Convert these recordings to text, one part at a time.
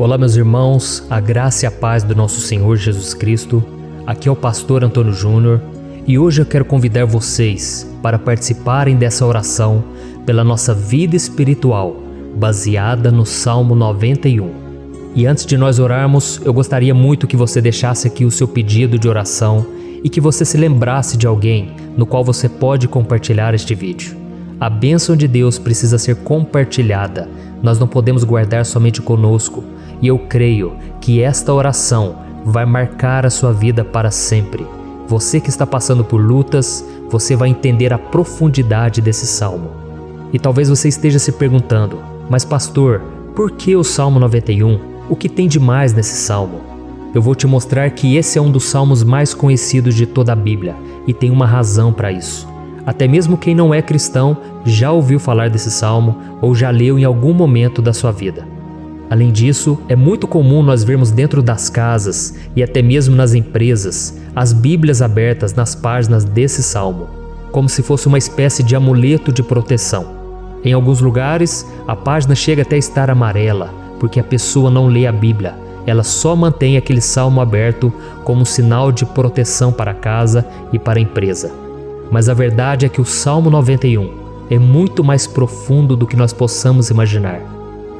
Olá, meus irmãos, a graça e a paz do nosso Senhor Jesus Cristo. Aqui é o pastor Antônio Júnior e hoje eu quero convidar vocês para participarem dessa oração pela nossa vida espiritual, baseada no Salmo 91. E antes de nós orarmos, eu gostaria muito que você deixasse aqui o seu pedido de oração e que você se lembrasse de alguém no qual você pode compartilhar este vídeo. A bênção de Deus precisa ser compartilhada, nós não podemos guardar somente conosco, e eu creio que esta oração vai marcar a sua vida para sempre. Você que está passando por lutas, você vai entender a profundidade desse salmo. E talvez você esteja se perguntando, mas pastor, por que o Salmo 91? O que tem de mais nesse salmo? Eu vou te mostrar que esse é um dos salmos mais conhecidos de toda a Bíblia, e tem uma razão para isso. Até mesmo quem não é cristão já ouviu falar desse salmo ou já leu em algum momento da sua vida. Além disso, é muito comum nós vermos dentro das casas e até mesmo nas empresas as Bíblias abertas nas páginas desse salmo, como se fosse uma espécie de amuleto de proteção. Em alguns lugares, a página chega até a estar amarela, porque a pessoa não lê a Bíblia, ela só mantém aquele salmo aberto como sinal de proteção para a casa e para a empresa. Mas a verdade é que o Salmo 91 é muito mais profundo do que nós possamos imaginar.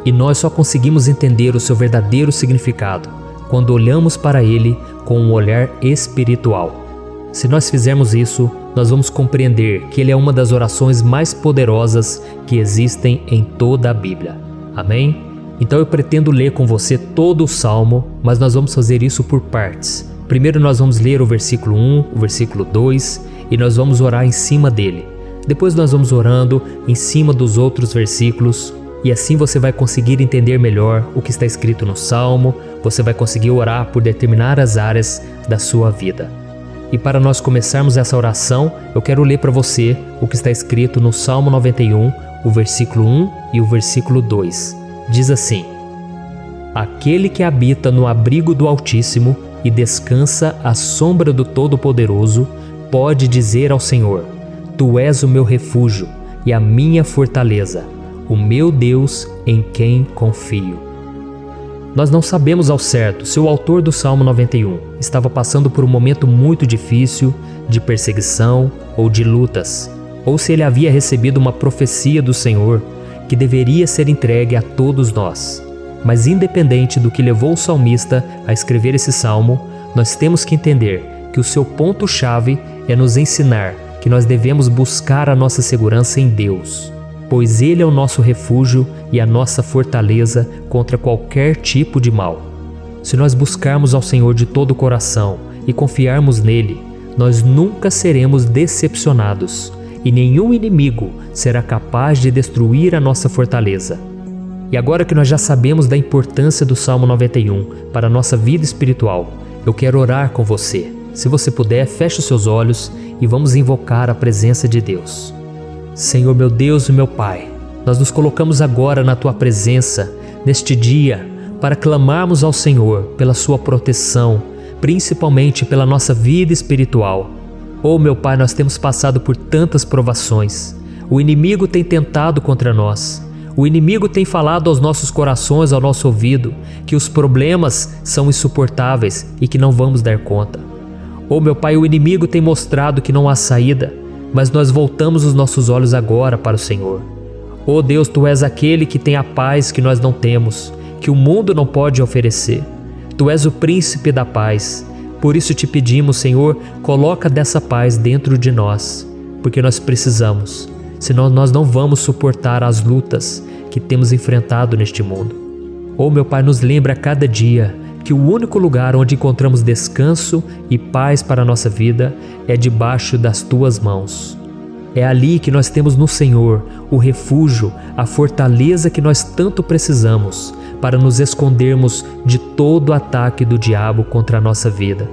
E nós só conseguimos entender o seu verdadeiro significado quando olhamos para ele com um olhar espiritual. Se nós fizermos isso, nós vamos compreender que ele é uma das orações mais poderosas que existem em toda a Bíblia. Amém? Então eu pretendo ler com você todo o Salmo, mas nós vamos fazer isso por partes. Primeiro nós vamos ler o versículo 1, o versículo 2 e nós vamos orar em cima dele. Depois nós vamos orando em cima dos outros versículos. E assim você vai conseguir entender melhor o que está escrito no Salmo, você vai conseguir orar por determinadas áreas da sua vida. E para nós começarmos essa oração, eu quero ler para você o que está escrito no Salmo 91, o versículo 1 e o versículo 2. Diz assim: Aquele que habita no abrigo do Altíssimo e descansa à sombra do Todo-Poderoso, pode dizer ao Senhor: Tu és o meu refúgio e a minha fortaleza, o meu Deus em quem confio. Nós não sabemos ao certo se o autor do Salmo 91 estava passando por um momento muito difícil, de perseguição ou de lutas, ou se ele havia recebido uma profecia do Senhor que deveria ser entregue a todos nós. Mas independente do que levou o salmista a escrever esse salmo, nós temos que entender que o seu ponto-chave é nos ensinar que nós devemos buscar a nossa segurança em Deus, pois Ele é o nosso refúgio e a nossa fortaleza contra qualquer tipo de mal. Se nós buscarmos ao Senhor de todo o coração e confiarmos nele, nós nunca seremos decepcionados e nenhum inimigo será capaz de destruir a nossa fortaleza. E agora que nós já sabemos da importância do Salmo 91 para a nossa vida espiritual, eu quero orar com você. Se você puder, feche os seus olhos e vamos invocar a presença de Deus. Senhor meu Deus e meu Pai, nós nos colocamos agora na Tua presença, neste dia, para clamarmos ao Senhor pela Sua proteção, principalmente pela nossa vida espiritual. Oh meu Pai, nós temos passado por tantas provações. O inimigo tem tentado contra nós. O inimigo tem falado aos nossos corações, ao nosso ouvido, que os problemas são insuportáveis e que não vamos dar conta. Oh meu Pai, o inimigo tem mostrado que não há saída, mas nós voltamos os nossos olhos agora para o Senhor. Oh Deus, Tu és aquele que tem a paz que nós não temos, que o mundo não pode oferecer. Tu és o príncipe da paz. Por isso te pedimos, Senhor, coloca dessa paz dentro de nós, porque nós precisamos, senão nós não vamos suportar as lutas que temos enfrentado neste mundo. Oh meu Pai, nos lembra a cada dia que o único lugar onde encontramos descanso e paz para a nossa vida é debaixo das Tuas mãos. É ali que nós temos no Senhor o refúgio, a fortaleza que nós tanto precisamos para nos escondermos de todo ataque do diabo contra a nossa vida.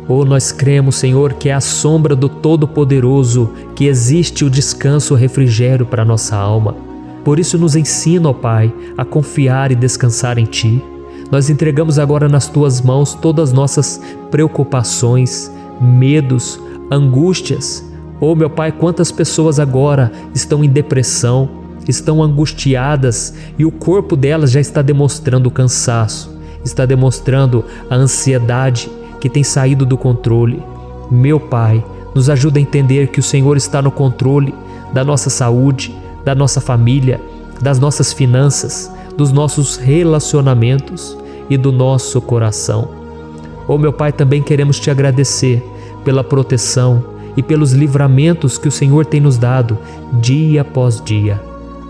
Oh, nós cremos, Senhor, que é à sombra do Todo-Poderoso que existe o descanso, o refrigério para a nossa alma. Por isso nos ensina, ó Pai, a confiar e descansar em Ti. Nós entregamos agora nas Tuas mãos todas as nossas preocupações, medos, angústias. Oh meu Pai, quantas pessoas agora estão em depressão, estão angustiadas e o corpo delas já está demonstrando o cansaço, está demonstrando a ansiedade que tem saído do controle. Meu Pai, nos ajuda a entender que o Senhor está no controle da nossa saúde, da nossa família, das nossas finanças, dos nossos relacionamentos e do nosso coração. Oh, meu Pai, também queremos te agradecer pela proteção e pelos livramentos que o Senhor tem nos dado dia após dia.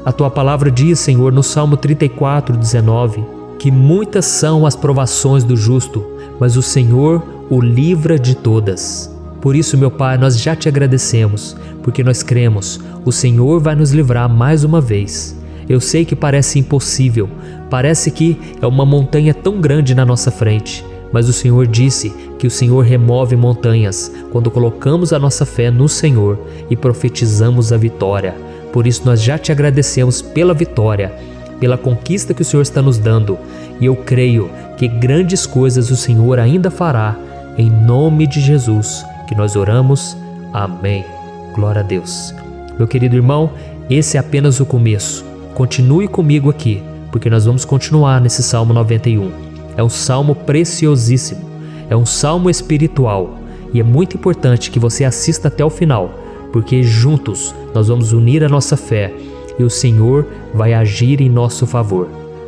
A Tua palavra diz, Senhor, no Salmo 34:19, que muitas são as provações do justo, mas o Senhor o livra de todas. Por isso, meu Pai, nós já te agradecemos, porque nós cremos, o Senhor vai nos livrar mais uma vez. Eu sei que parece impossível, parece que é uma montanha tão grande na nossa frente, mas o Senhor disse que o Senhor remove montanhas quando colocamos a nossa fé no Senhor e profetizamos a vitória. Por isso nós já te agradecemos pela vitória, pela conquista que o Senhor está nos dando, e eu creio que grandes coisas o Senhor ainda fará. Em nome de Jesus que nós oramos. Amém. Glória a Deus. Meu querido irmão, esse é apenas o começo. Continue comigo aqui, porque nós vamos continuar nesse Salmo 91. É um salmo preciosíssimo, é um salmo espiritual, e é muito importante que você assista até o final, porque juntos nós vamos unir a nossa fé e o Senhor vai agir em nosso favor.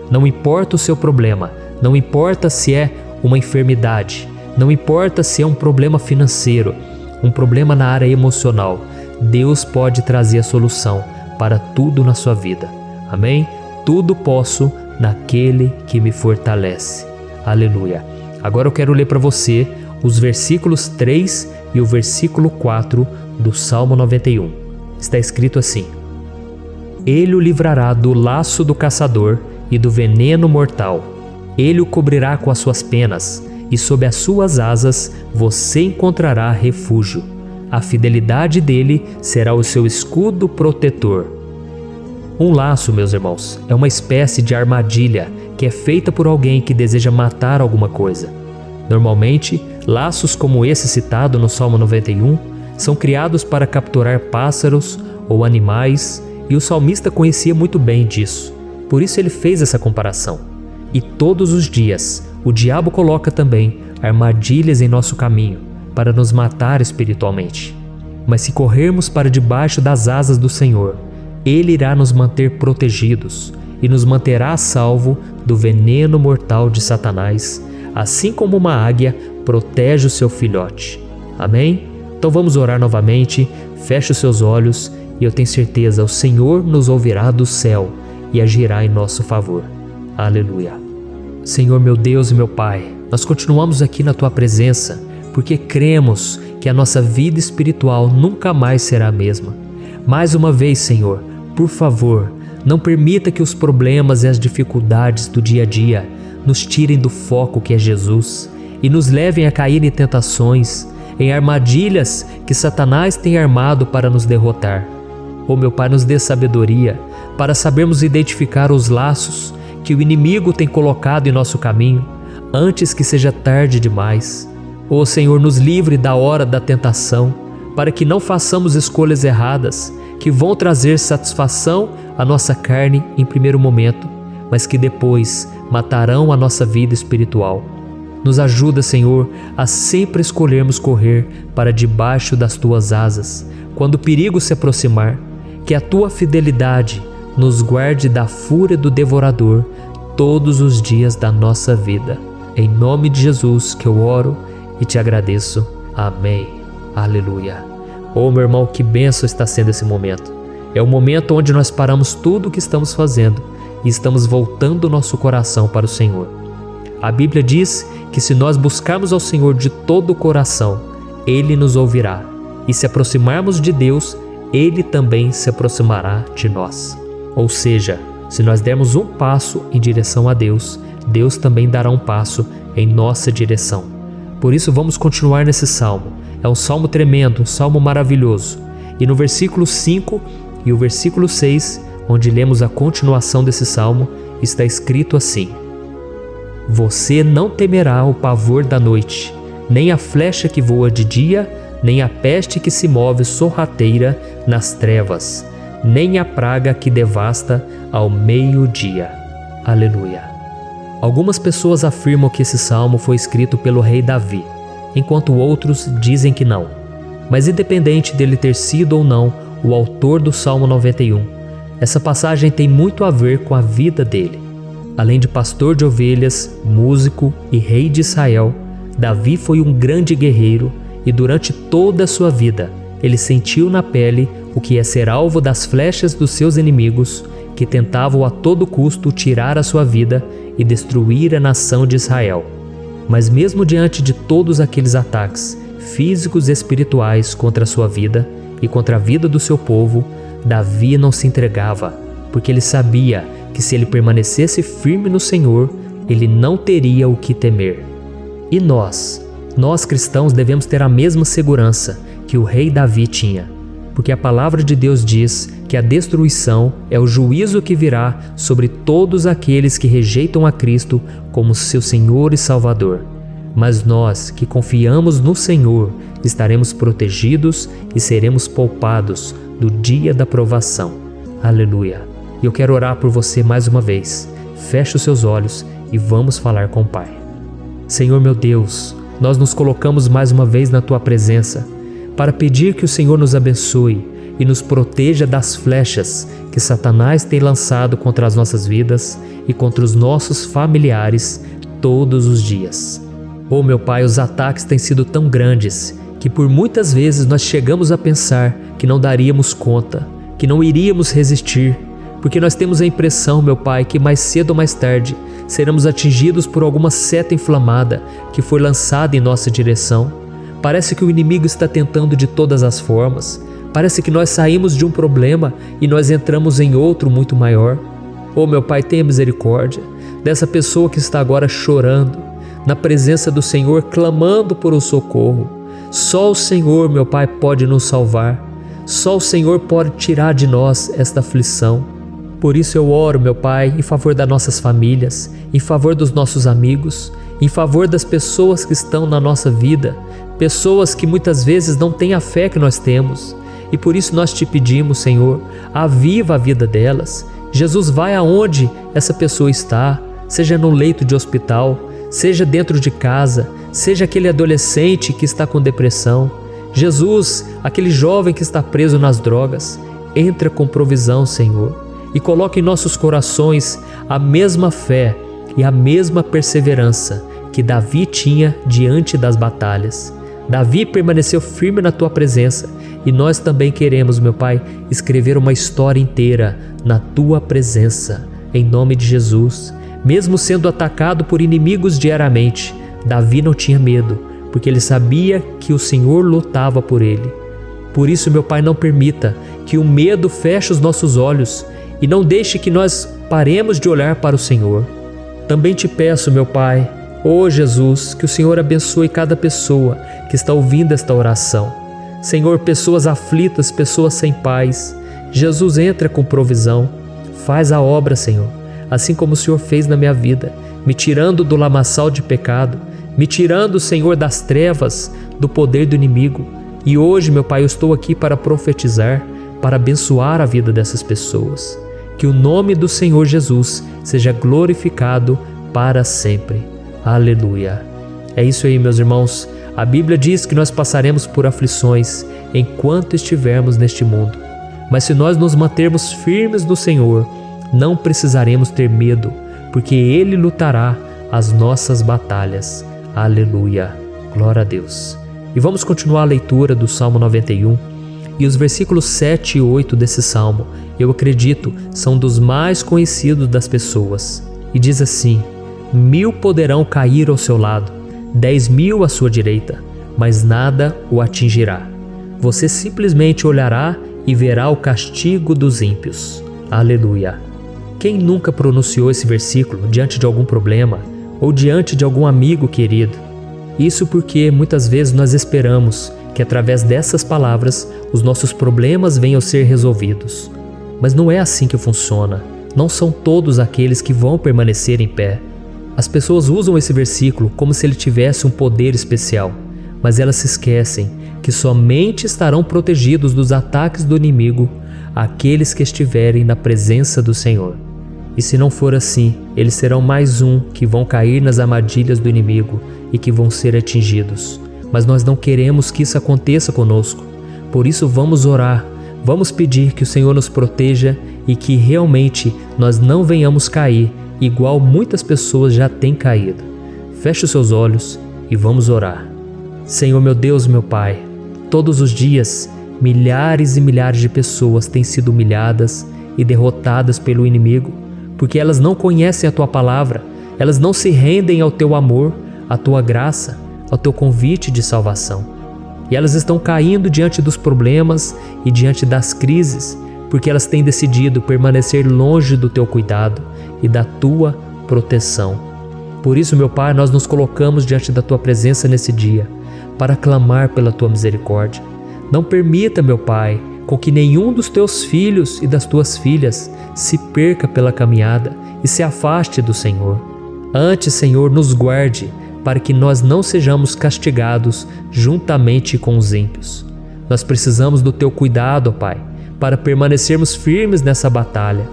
Não importa o seu problema, não importa se é uma enfermidade, não importa se é um problema financeiro, um problema na área emocional, Deus pode trazer a solução para tudo na sua vida. Amém? Tudo posso naquele que me fortalece. Aleluia. Agora eu quero ler para você os versículos 3 e o versículo 4 do Salmo 91. Está escrito assim: Ele o livrará do laço do caçador e do veneno mortal. Ele o cobrirá com as suas penas, e sob as suas asas você encontrará refúgio. A fidelidade dele será o seu escudo protetor. Um laço, meus irmãos, é uma espécie de armadilha que é feita por alguém que deseja matar alguma coisa. Normalmente, laços como esse citado no Salmo 91 são criados para capturar pássaros ou animais, e o salmista conhecia muito bem disso. Por isso ele fez essa comparação. E todos os dias, o diabo coloca também armadilhas em nosso caminho para nos matar espiritualmente. Mas se corrermos para debaixo das asas do Senhor, Ele irá nos manter protegidos e nos manterá a salvo do veneno mortal de Satanás, assim como uma águia protege o seu filhote. Amém? Então vamos orar novamente, feche os seus olhos e eu tenho certeza, o Senhor nos ouvirá do céu e agirá em nosso favor. Aleluia. Senhor, meu Deus e meu Pai, nós continuamos aqui na Tua presença porque cremos que a nossa vida espiritual nunca mais será a mesma. Mais uma vez, Senhor, por favor, não permita que os problemas e as dificuldades do dia a dia nos tirem do foco que é Jesus e nos levem a cair em tentações, em armadilhas que Satanás tem armado para nos derrotar. Oh, meu Pai, nos dê sabedoria para sabermos identificar os laços que o inimigo tem colocado em nosso caminho antes que seja tarde demais. Oh, Senhor, nos livre da hora da tentação, para que não façamos escolhas erradas que vão trazer satisfação à nossa carne em primeiro momento, mas que depois matarão a nossa vida espiritual. Nos ajuda, Senhor, a sempre escolhermos correr para debaixo das Tuas asas, quando o perigo se aproximar, que a Tua fidelidade nos guarde da fúria do devorador todos os dias da nossa vida. Em nome de Jesus que eu oro e te agradeço. Amém. Aleluia. Oh, meu irmão, que bênção está sendo esse momento. É o momento onde nós paramos tudo o que estamos fazendo e estamos voltando o nosso coração para o Senhor. A Bíblia diz que se nós buscarmos ao Senhor de todo o coração, Ele nos ouvirá. E se aproximarmos de Deus, Ele também se aproximará de nós. Ou seja, se nós dermos um passo em direção a Deus, Deus também dará um passo em nossa direção. Por isso vamos continuar nesse salmo. É um salmo tremendo, um salmo maravilhoso. E no versículo 5 e o versículo 6, onde lemos a continuação desse salmo, está escrito assim: Você não temerá o pavor da noite, nem a flecha que voa de dia, nem a peste que se move sorrateira nas trevas. nem a praga que devasta ao meio-dia. Aleluia. Algumas pessoas afirmam que esse salmo foi escrito pelo rei Davi, enquanto outros dizem que não. Mas independente dele ter sido ou não o autor do Salmo 91, essa passagem tem muito a ver com a vida dele. Além de pastor de ovelhas, músico e rei de Israel, Davi foi um grande guerreiro e durante toda a sua vida ele sentiu na pele o que é ser alvo das flechas dos seus inimigos que tentavam a todo custo tirar a sua vida e destruir a nação de Israel. Mas mesmo diante de todos aqueles ataques físicos e espirituais contra a sua vida e contra a vida do seu povo, Davi não se entregava, porque ele sabia que se ele permanecesse firme no Senhor, ele não teria o que temer. E nós cristãos devemos ter a mesma segurança que o rei Davi tinha, porque a palavra de Deus diz que a destruição é o juízo que virá sobre todos aqueles que rejeitam a Cristo como seu Senhor e Salvador. Mas nós que confiamos no Senhor estaremos protegidos e seremos poupados do dia da provação. Aleluia! E eu quero orar por você mais uma vez. Feche os seus olhos e vamos falar com o Pai. Senhor meu Deus, nós nos colocamos mais uma vez na Tua presença para pedir que o Senhor nos abençoe e nos proteja das flechas que Satanás tem lançado contra as nossas vidas e contra os nossos familiares todos os dias. Oh meu Pai, os ataques têm sido tão grandes que por muitas vezes nós chegamos a pensar que não daríamos conta, que não iríamos resistir, porque nós temos a impressão, meu Pai, que mais cedo ou mais tarde seremos atingidos por alguma seta inflamada que foi lançada em nossa direção. Parece que o inimigo está tentando de todas as formas. Parece que nós saímos de um problema e nós entramos em outro muito maior. Oh meu Pai, tenha misericórdia dessa pessoa que está agora chorando, na presença do Senhor, clamando por um socorro. Só o Senhor, meu Pai, pode nos salvar. Só o Senhor pode tirar de nós esta aflição. Por isso eu oro, meu Pai, em favor das nossas famílias, em favor dos nossos amigos, em favor das pessoas que estão na nossa vida, pessoas que muitas vezes não têm a fé que nós temos. E por isso nós te pedimos, Senhor, aviva a vida delas. Jesus, vai aonde essa pessoa está, seja no leito de hospital, seja dentro de casa, seja aquele adolescente que está com depressão. Jesus, aquele jovem que está preso nas drogas, entra com provisão, Senhor, e coloca em nossos corações a mesma fé e a mesma perseverança que Davi tinha diante das batalhas. Davi permaneceu firme na Tua presença e nós também queremos, meu Pai, escrever uma história inteira na Tua presença, em nome de Jesus. Mesmo sendo atacado por inimigos diariamente, Davi não tinha medo, porque ele sabia que o Senhor lutava por ele. Por isso, meu Pai, não permita que o medo feche os nossos olhos e não deixe que nós paremos de olhar para o Senhor. Também te peço, meu Pai, ó Jesus, que o Senhor abençoe cada pessoa que está ouvindo esta oração. Senhor, pessoas aflitas, pessoas sem paz. Jesus, entra com provisão. Faz a obra, Senhor, assim como o Senhor fez na minha vida, me tirando do lamaçal de pecado, me tirando, Senhor, das trevas, do poder do inimigo. E hoje, meu Pai, eu estou aqui para profetizar, para abençoar a vida dessas pessoas. Que o nome do Senhor Jesus seja glorificado para sempre. Aleluia. É isso aí, meus irmãos. A Bíblia diz que nós passaremos por aflições enquanto estivermos neste mundo. Mas se nós nos mantermos firmes no Senhor, não precisaremos ter medo, porque Ele lutará as nossas batalhas. Aleluia. Glória a Deus. E vamos continuar a leitura do Salmo 91. E os versículos 7 e 8 desse Salmo, eu acredito, são dos mais conhecidos das pessoas. E diz assim: 1000 poderão cair ao seu lado, 10.000 à sua direita, mas nada o atingirá. Você simplesmente olhará e verá o castigo dos ímpios. Aleluia. Quem nunca pronunciou esse versículo diante de algum problema ou diante de algum amigo querido? Isso porque muitas vezes nós esperamos que através dessas palavras os nossos problemas venham a ser resolvidos. Mas não é assim que funciona. Não são todos aqueles que vão permanecer em pé. As pessoas usam esse versículo como se ele tivesse um poder especial, mas elas se esquecem que somente estarão protegidos dos ataques do inimigo àqueles que estiverem na presença do Senhor. E se não for assim, eles serão mais um que vão cair nas armadilhas do inimigo e que vão ser atingidos. Mas nós não queremos que isso aconteça conosco. Por isso vamos orar, vamos pedir que o Senhor nos proteja e que realmente nós não venhamos cair, igual muitas pessoas já têm caído. Feche os seus olhos e vamos orar. Senhor meu Deus, meu Pai, todos os dias, milhares e milhares de pessoas têm sido humilhadas e derrotadas pelo inimigo, porque elas não conhecem a Tua palavra, elas não se rendem ao Teu amor, à Tua graça, ao Teu convite de salvação. E elas estão caindo diante dos problemas e diante das crises, porque elas têm decidido permanecer longe do Teu cuidado e da Tua proteção. Por isso, meu Pai, nós nos colocamos diante da Tua presença nesse dia, para clamar pela Tua misericórdia. Não permita, meu Pai, com que nenhum dos Teus filhos e das Tuas filhas se perca pela caminhada e se afaste do Senhor. Antes, Senhor, nos guarde, para que nós não sejamos castigados juntamente com os ímpios. Nós precisamos do Teu cuidado, ó Pai, para permanecermos firmes nessa batalha.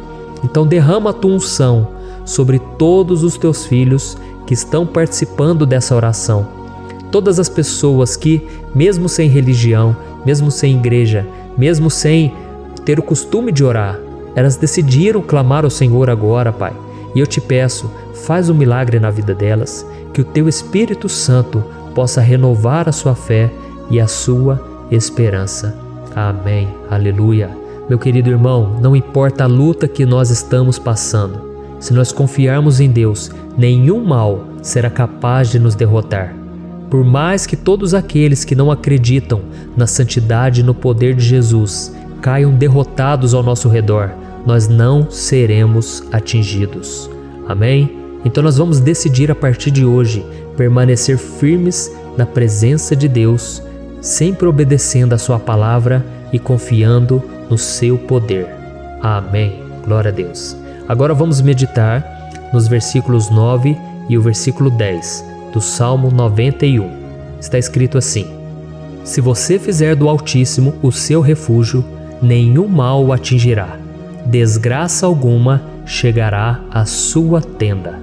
Então derrama a Tua unção sobre todos os Teus filhos que estão participando dessa oração. Todas as pessoas que, mesmo sem religião, mesmo sem igreja, mesmo sem ter o costume de orar, elas decidiram clamar ao Senhor agora, Pai. E eu te peço, faz um milagre na vida delas, que o Teu Espírito Santo possa renovar a sua fé e a sua esperança. Amém. Aleluia. Meu querido irmão, não importa a luta que nós estamos passando, se nós confiarmos em Deus, nenhum mal será capaz de nos derrotar. Por mais que todos aqueles que não acreditam na santidade e no poder de Jesus caiam derrotados ao nosso redor, nós não seremos atingidos. Amém? Então nós vamos decidir a partir de hoje permanecer firmes na presença de Deus, sempre obedecendo a Sua palavra e confiando no Seu poder. Amém. Glória a Deus. Agora vamos meditar nos versículos 9 e o versículo 10 do Salmo 91. Está escrito assim: Se você fizer do Altíssimo o seu refúgio, nenhum mal o atingirá, desgraça alguma chegará à sua tenda.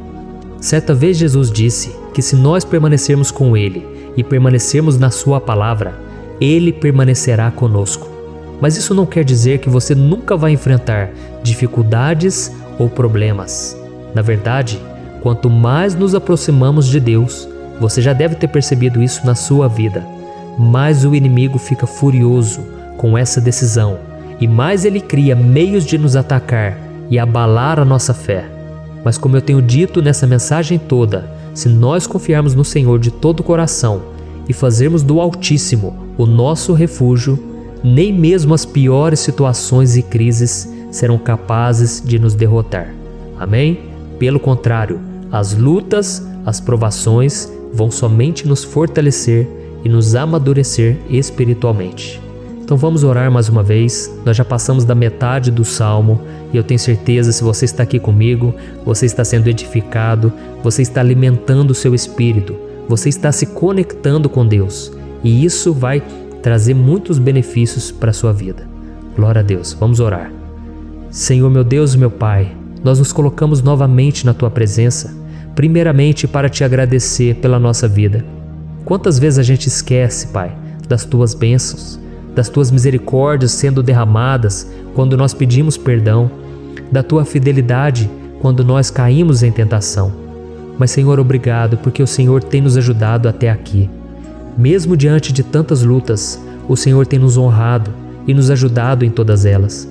Certa vez Jesus disse que se nós permanecermos com Ele e permanecermos na Sua palavra, Ele permanecerá conosco. Mas isso não quer dizer que você nunca vai enfrentar dificuldades ou problemas. Na verdade, quanto mais nos aproximamos de Deus, você já deve ter percebido isso na sua vida, mais o inimigo fica furioso com essa decisão e mais ele cria meios de nos atacar e abalar a nossa fé. Mas como eu tenho dito nessa mensagem toda, se nós confiarmos no Senhor de todo o coração e fazermos do Altíssimo o nosso refúgio, nem mesmo as piores situações e crises serão capazes de nos derrotar. Amém? Pelo contrário, as lutas, as provações vão somente nos fortalecer e nos amadurecer espiritualmente. Então vamos orar mais uma vez. Nós já passamos da metade do Salmo e eu tenho certeza, se você está aqui comigo, você está sendo edificado, você está alimentando o seu espírito, você está se conectando com Deus e isso vai trazer muitos benefícios para a sua vida. Glória a Deus. Vamos orar. Senhor meu Deus e meu Pai, nós nos colocamos novamente na Tua presença, primeiramente para Te agradecer pela nossa vida. Quantas vezes a gente esquece, Pai, das Tuas bênçãos, das Tuas misericórdias sendo derramadas quando nós pedimos perdão, da Tua fidelidade quando nós caímos em tentação. Mas Senhor, obrigado porque o Senhor tem nos ajudado até aqui. Mesmo diante de tantas lutas, o Senhor tem nos honrado e nos ajudado em todas elas.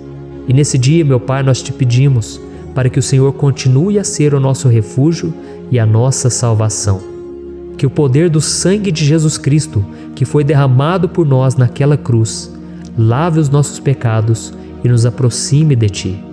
E nesse dia, meu Pai, nós Te pedimos para que o Senhor continue a ser o nosso refúgio e a nossa salvação. Que o poder do sangue de Jesus Cristo, que foi derramado por nós naquela cruz, lave os nossos pecados e nos aproxime de Ti.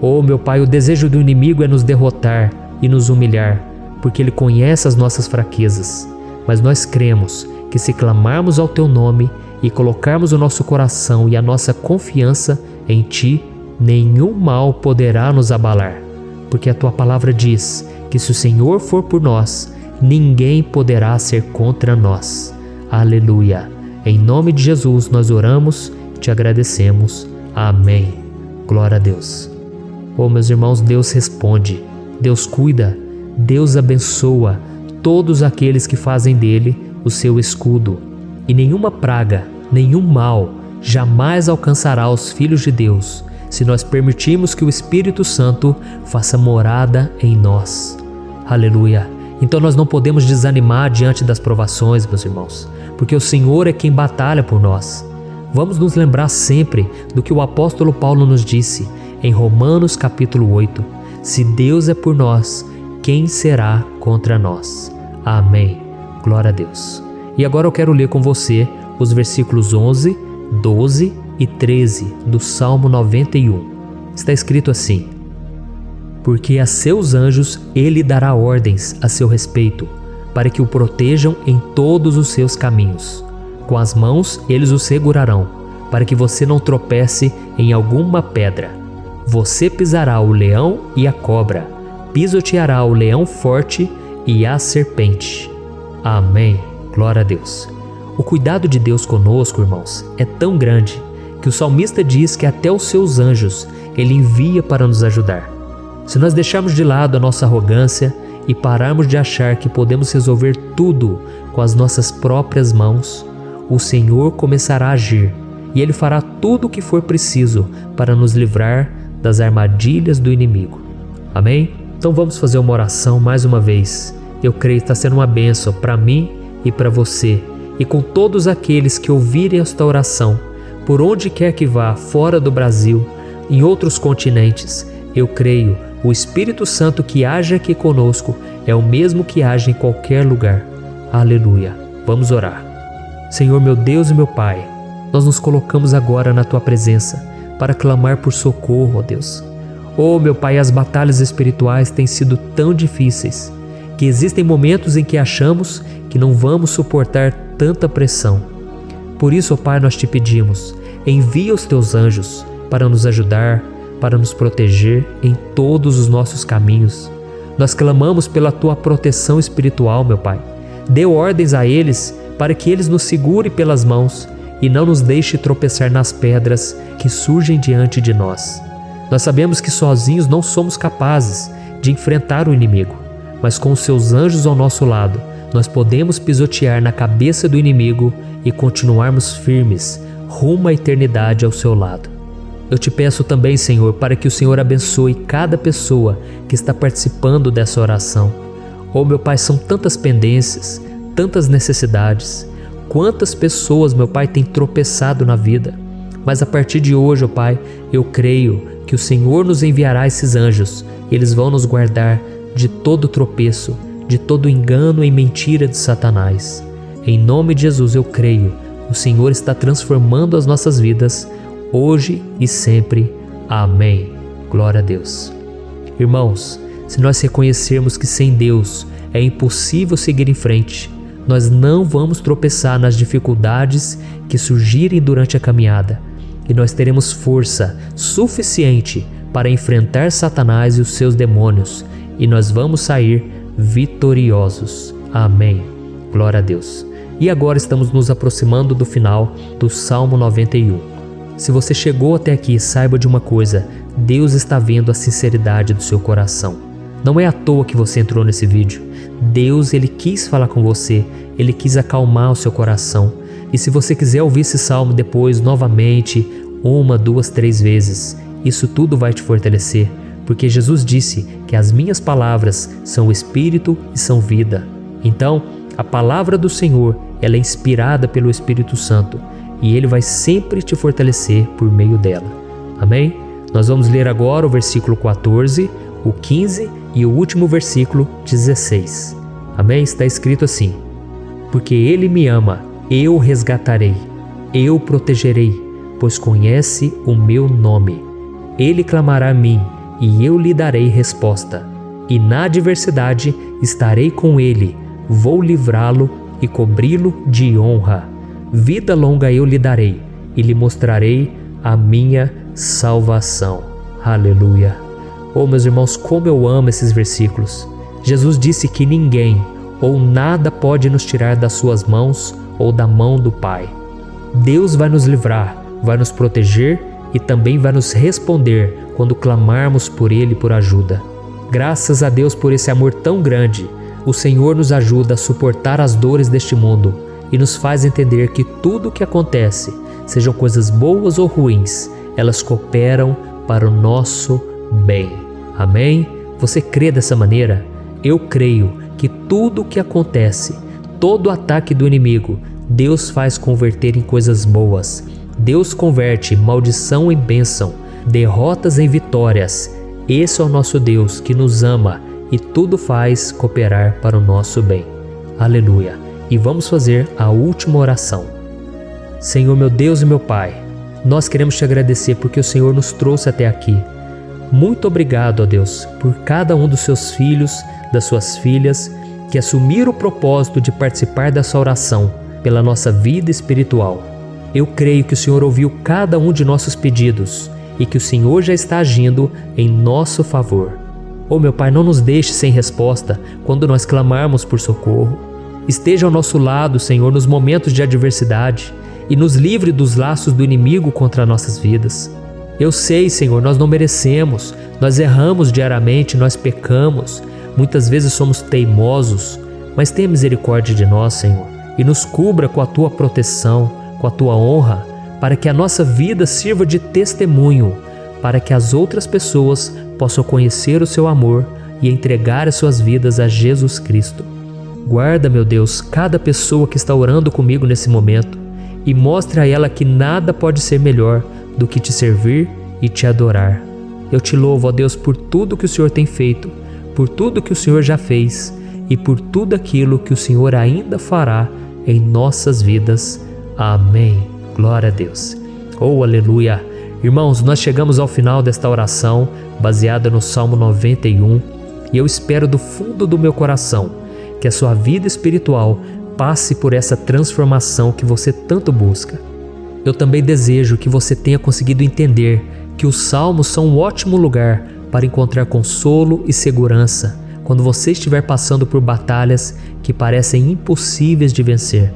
Oh, meu Pai, o desejo do inimigo é nos derrotar e nos humilhar, porque ele conhece as nossas fraquezas. Mas nós cremos que se clamarmos ao Teu nome e colocarmos o nosso coração e a nossa confiança em Ti, nenhum mal poderá nos abalar, porque a Tua palavra diz que se o Senhor for por nós, ninguém poderá ser contra nós. Aleluia! Em nome de Jesus nós oramos e Te agradecemos. Amém. Glória a Deus. Oh, meus irmãos, Deus responde, Deus cuida, Deus abençoa todos aqueles que fazem dele o seu escudo. E nenhuma praga, nenhum mal jamais alcançará os filhos de Deus, se nós permitirmos que o Espírito Santo faça morada em nós. Aleluia! Então nós não podemos desanimar diante das provações, meus irmãos, porque o Senhor é quem batalha por nós. Vamos nos lembrar sempre do que o apóstolo Paulo nos disse em Romanos capítulo 8. Se Deus é por nós, quem será contra nós? Amém. Glória a Deus. E agora eu quero ler com você os versículos 11, 12 e 13 do Salmo 91. Está escrito assim: porque a seus anjos ele dará ordens a seu respeito, para que o protejam em todos os seus caminhos. Com as mãos eles o segurarão, para que você não tropece em alguma pedra. Você pisará o leão e a cobra, pisoteará o leão forte e a serpente. Amém. Glória a Deus. O cuidado de Deus conosco, irmãos, é tão grande que o salmista diz que até os seus anjos ele envia para nos ajudar. Se nós deixarmos de lado a nossa arrogância e pararmos de achar que podemos resolver tudo com as nossas próprias mãos, o Senhor começará a agir e Ele fará tudo o que for preciso para nos livrar das armadilhas do inimigo. Amém? Então vamos fazer uma oração mais uma vez. Eu creio que está sendo uma bênção para mim e para você, e com todos aqueles que ouvirem esta oração, por onde quer que vá, fora do Brasil, em outros continentes. Eu creio, o Espírito Santo que age aqui conosco é o mesmo que age em qualquer lugar. Aleluia. Vamos orar. Senhor, meu Deus e meu Pai, nós nos colocamos agora na Tua presença para clamar por socorro, ó Deus. Oh, meu Pai, as batalhas espirituais têm sido tão difíceis que existem momentos em que achamos que não vamos suportar tanta pressão. Por isso, ó Pai, nós te pedimos, envia os Teus anjos para nos ajudar, para nos proteger em todos os nossos caminhos. Nós clamamos pela Tua proteção espiritual, meu Pai. Dê ordens a eles para que eles nos segurem pelas mãos e não nos deixe tropeçar nas pedras que surgem diante de nós. Nós sabemos que sozinhos não somos capazes de enfrentar o inimigo, mas com os Seus anjos ao nosso lado, nós podemos pisotear na cabeça do inimigo e continuarmos firmes rumo à eternidade ao Seu lado. Eu te peço também, Senhor, para que o Senhor abençoe cada pessoa que está participando dessa oração. Oh, meu Pai, são tantas pendências, tantas necessidades. Quantas pessoas, meu Pai, têm tropeçado na vida. Mas a partir de hoje, ó Pai, eu creio que o Senhor nos enviará esses anjos. Eles vão nos guardar de todo tropeço, de todo engano e mentira de Satanás. Em nome de Jesus eu creio, o Senhor está transformando as nossas vidas, hoje e sempre. Amém. Glória a Deus. Irmãos, se nós reconhecermos que sem Deus é impossível seguir em frente, nós não vamos tropeçar nas dificuldades que surgirem durante a caminhada, e nós teremos força suficiente para enfrentar Satanás e os seus demônios, e nós vamos sair vitoriosos. Amém. Glória a Deus. E agora estamos nos aproximando do final do Salmo 91. Se você chegou até aqui, saiba de uma coisa: Deus está vendo a sinceridade do seu coração. Não é à toa que você entrou nesse vídeo. Deus, Ele quis falar com você, Ele quis acalmar o seu coração. E se você quiser ouvir esse salmo depois, novamente, 1, 2, 3 vezes, isso tudo vai te fortalecer, porque Jesus disse que as minhas palavras são espírito e são vida. Então, a palavra do Senhor, ela é inspirada pelo Espírito Santo, e Ele vai sempre te fortalecer por meio dela. Amém? Nós vamos ler agora o versículo 14, o 15 e o último versículo 16. Amém? Está escrito assim: porque Ele me ama, eu o resgatarei, eu o protegerei, pois conhece o meu nome. Ele clamará a mim, e eu lhe darei resposta. E na adversidade estarei com ele, vou livrá-lo e cobri-lo de honra. Vida longa eu lhe darei, e lhe mostrarei a minha salvação. Aleluia. Oh, meus irmãos, como eu amo esses versículos. Jesus disse que ninguém ou nada pode nos tirar das suas mãos ou da mão do Pai. Deus vai nos livrar, vai nos proteger e também vai nos responder quando clamarmos por Ele por ajuda. Graças a Deus por esse amor tão grande, o Senhor nos ajuda a suportar as dores deste mundo e nos faz entender que tudo o que acontece, sejam coisas boas ou ruins, elas cooperam para o nosso bem. Amém? Você crê dessa maneira? Eu creio que tudo o que acontece, todo ataque do inimigo, Deus faz converter em coisas boas. Deus converte maldição em bênção, derrotas em vitórias. Esse é o nosso Deus que nos ama e tudo faz cooperar para o nosso bem. Aleluia! E vamos fazer a última oração. Senhor, meu Deus e meu Pai, nós queremos te agradecer porque o Senhor nos trouxe até aqui. Muito obrigado, ó Deus, por cada um dos seus filhos, das suas filhas, que assumiram o propósito de participar dessa oração pela nossa vida espiritual. Eu creio que o Senhor ouviu cada um de nossos pedidos e que o Senhor já está agindo em nosso favor. Oh, meu Pai, não nos deixe sem resposta quando nós clamarmos por socorro. Esteja ao nosso lado, Senhor, nos momentos de adversidade e nos livre dos laços do inimigo contra nossas vidas. Eu sei, Senhor, nós não merecemos, nós erramos diariamente, nós pecamos, muitas vezes somos teimosos, mas tenha misericórdia de nós, Senhor, e nos cubra com a Tua proteção, com a Tua honra, para que a nossa vida sirva de testemunho, para que as outras pessoas possam conhecer o Seu amor e entregar as suas vidas a Jesus Cristo. Guarda, meu Deus, cada pessoa que está orando comigo nesse momento e mostre a ela que nada pode ser melhor do que te servir e te adorar. Eu te louvo, ó Deus, por tudo que o Senhor tem feito, por tudo que o Senhor já fez e por tudo aquilo que o Senhor ainda fará em nossas vidas. Amém. Glória a Deus. Oh, aleluia. Irmãos, nós chegamos ao final desta oração baseada no Salmo 91 e eu espero do fundo do meu coração que a sua vida espiritual passe por essa transformação que você tanto busca. Eu também desejo que você tenha conseguido entender que os salmos são um ótimo lugar para encontrar consolo e segurança quando você estiver passando por batalhas que parecem impossíveis de vencer.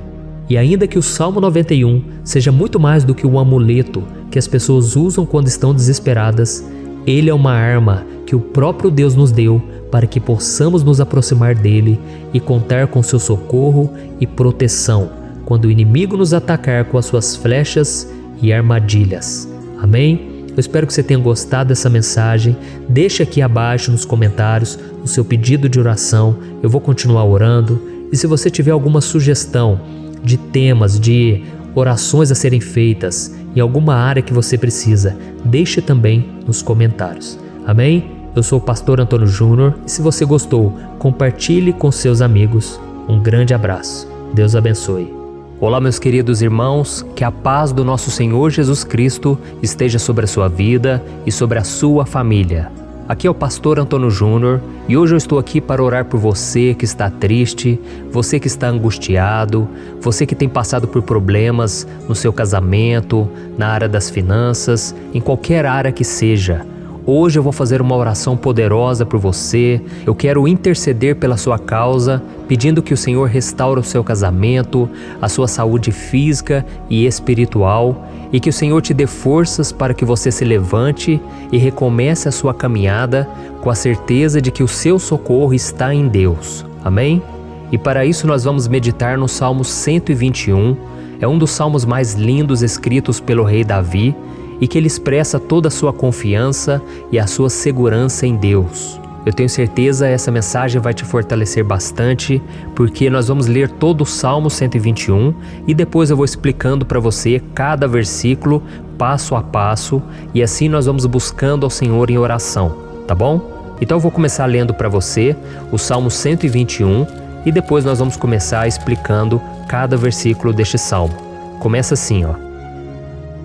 E ainda que o Salmo 91 seja muito mais do que um amuleto que as pessoas usam quando estão desesperadas, ele é uma arma que o próprio Deus nos deu para que possamos nos aproximar dele e contar com seu socorro e proteção quando o inimigo nos atacar com as suas flechas e armadilhas. Amém? Eu espero que você tenha gostado dessa mensagem. Deixe aqui abaixo nos comentários o seu pedido de oração. Eu vou continuar orando. E se você tiver alguma sugestão de temas, de orações a serem feitas em alguma área que você precisa, deixe também nos comentários. Amém? Eu sou o pastor Antônio Júnior e se você gostou, compartilhe com seus amigos. Um grande abraço. Deus abençoe. Olá, meus queridos irmãos, que a paz do nosso Senhor Jesus Cristo esteja sobre a sua vida e sobre a sua família. Aqui é o pastor Antônio Júnior e hoje eu estou aqui para orar por você que está triste, você que está angustiado, você que tem passado por problemas no seu casamento, na área das finanças, em qualquer área que seja. Hoje eu vou fazer uma oração poderosa por você. Eu quero interceder pela sua causa, pedindo que o Senhor restaure o seu casamento, a sua saúde física e espiritual, e que o Senhor te dê forças para que você se levante e recomece a sua caminhada com a certeza de que o seu socorro está em Deus. Amém? E para isso nós vamos meditar no Salmo 121. É um dos salmos mais lindos escritos pelo rei Davi, e que ele expressa toda a sua confiança e a sua segurança em Deus. Eu tenho certeza essa mensagem vai te fortalecer bastante, porque nós vamos ler todo o Salmo 121 e depois eu vou explicando para você cada versículo, passo a passo, e assim nós vamos buscando ao Senhor em oração, tá bom? Então eu vou começar lendo para você o Salmo 121 e depois nós vamos começar explicando cada versículo deste salmo. Começa assim, ó.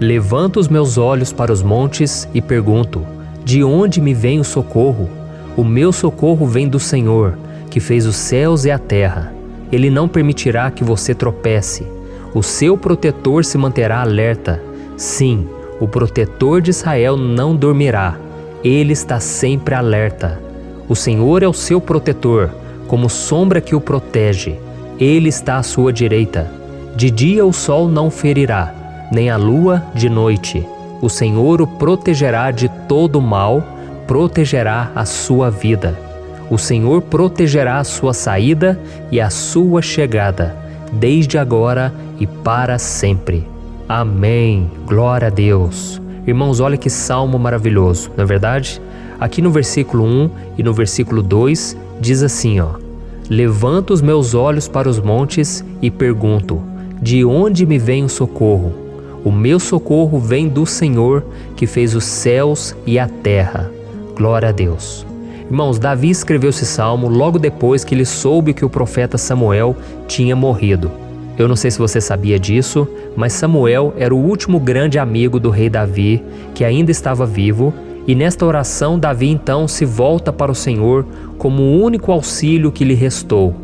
Levanto os meus olhos para os montes e pergunto: de onde me vem o socorro? O meu socorro vem do Senhor, que fez os céus e a terra. Ele não permitirá que você tropece. O seu protetor se manterá alerta. Sim, o protetor de Israel não dormirá. Ele está sempre alerta. O Senhor é o seu protetor, como sombra que o protege. Ele está à sua direita. De dia o sol não ferirá, nem a lua de noite. O Senhor o protegerá de todo mal, protegerá a sua vida. O Senhor protegerá a sua saída e a sua chegada, desde agora e para sempre. Amém. Glória a Deus. Irmãos, olha que salmo maravilhoso, não é verdade? Aqui no versículo 1 e no versículo 2 diz assim, ó: Levanto os meus olhos para os montes e pergunto: de onde me vem o socorro? O meu socorro vem do Senhor, que fez os céus e a terra. Glória a Deus. Irmãos, Davi escreveu esse salmo logo depois que ele soube que o profeta Samuel tinha morrido. Eu não sei se você sabia disso, mas Samuel era o último grande amigo do rei Davi, que ainda estava vivo, e nesta oração Davi então se volta para o Senhor como o único auxílio que lhe restou.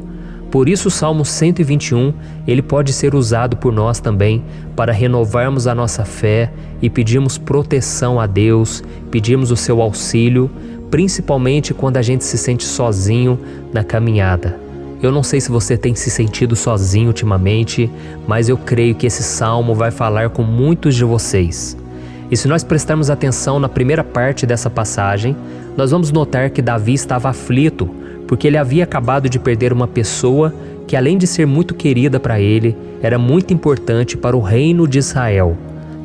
Por isso o Salmo 121, ele pode ser usado por nós também para renovarmos a nossa fé e pedirmos proteção a Deus, pedirmos o seu auxílio, principalmente quando a gente se sente sozinho na caminhada. Eu não sei se você tem se sentido sozinho ultimamente, mas eu creio que esse salmo vai falar com muitos de vocês. E se nós prestarmos atenção na primeira parte dessa passagem, nós vamos notar que Davi estava aflito, porque ele havia acabado de perder uma pessoa que, além de ser muito querida para ele, era muito importante para o reino de Israel.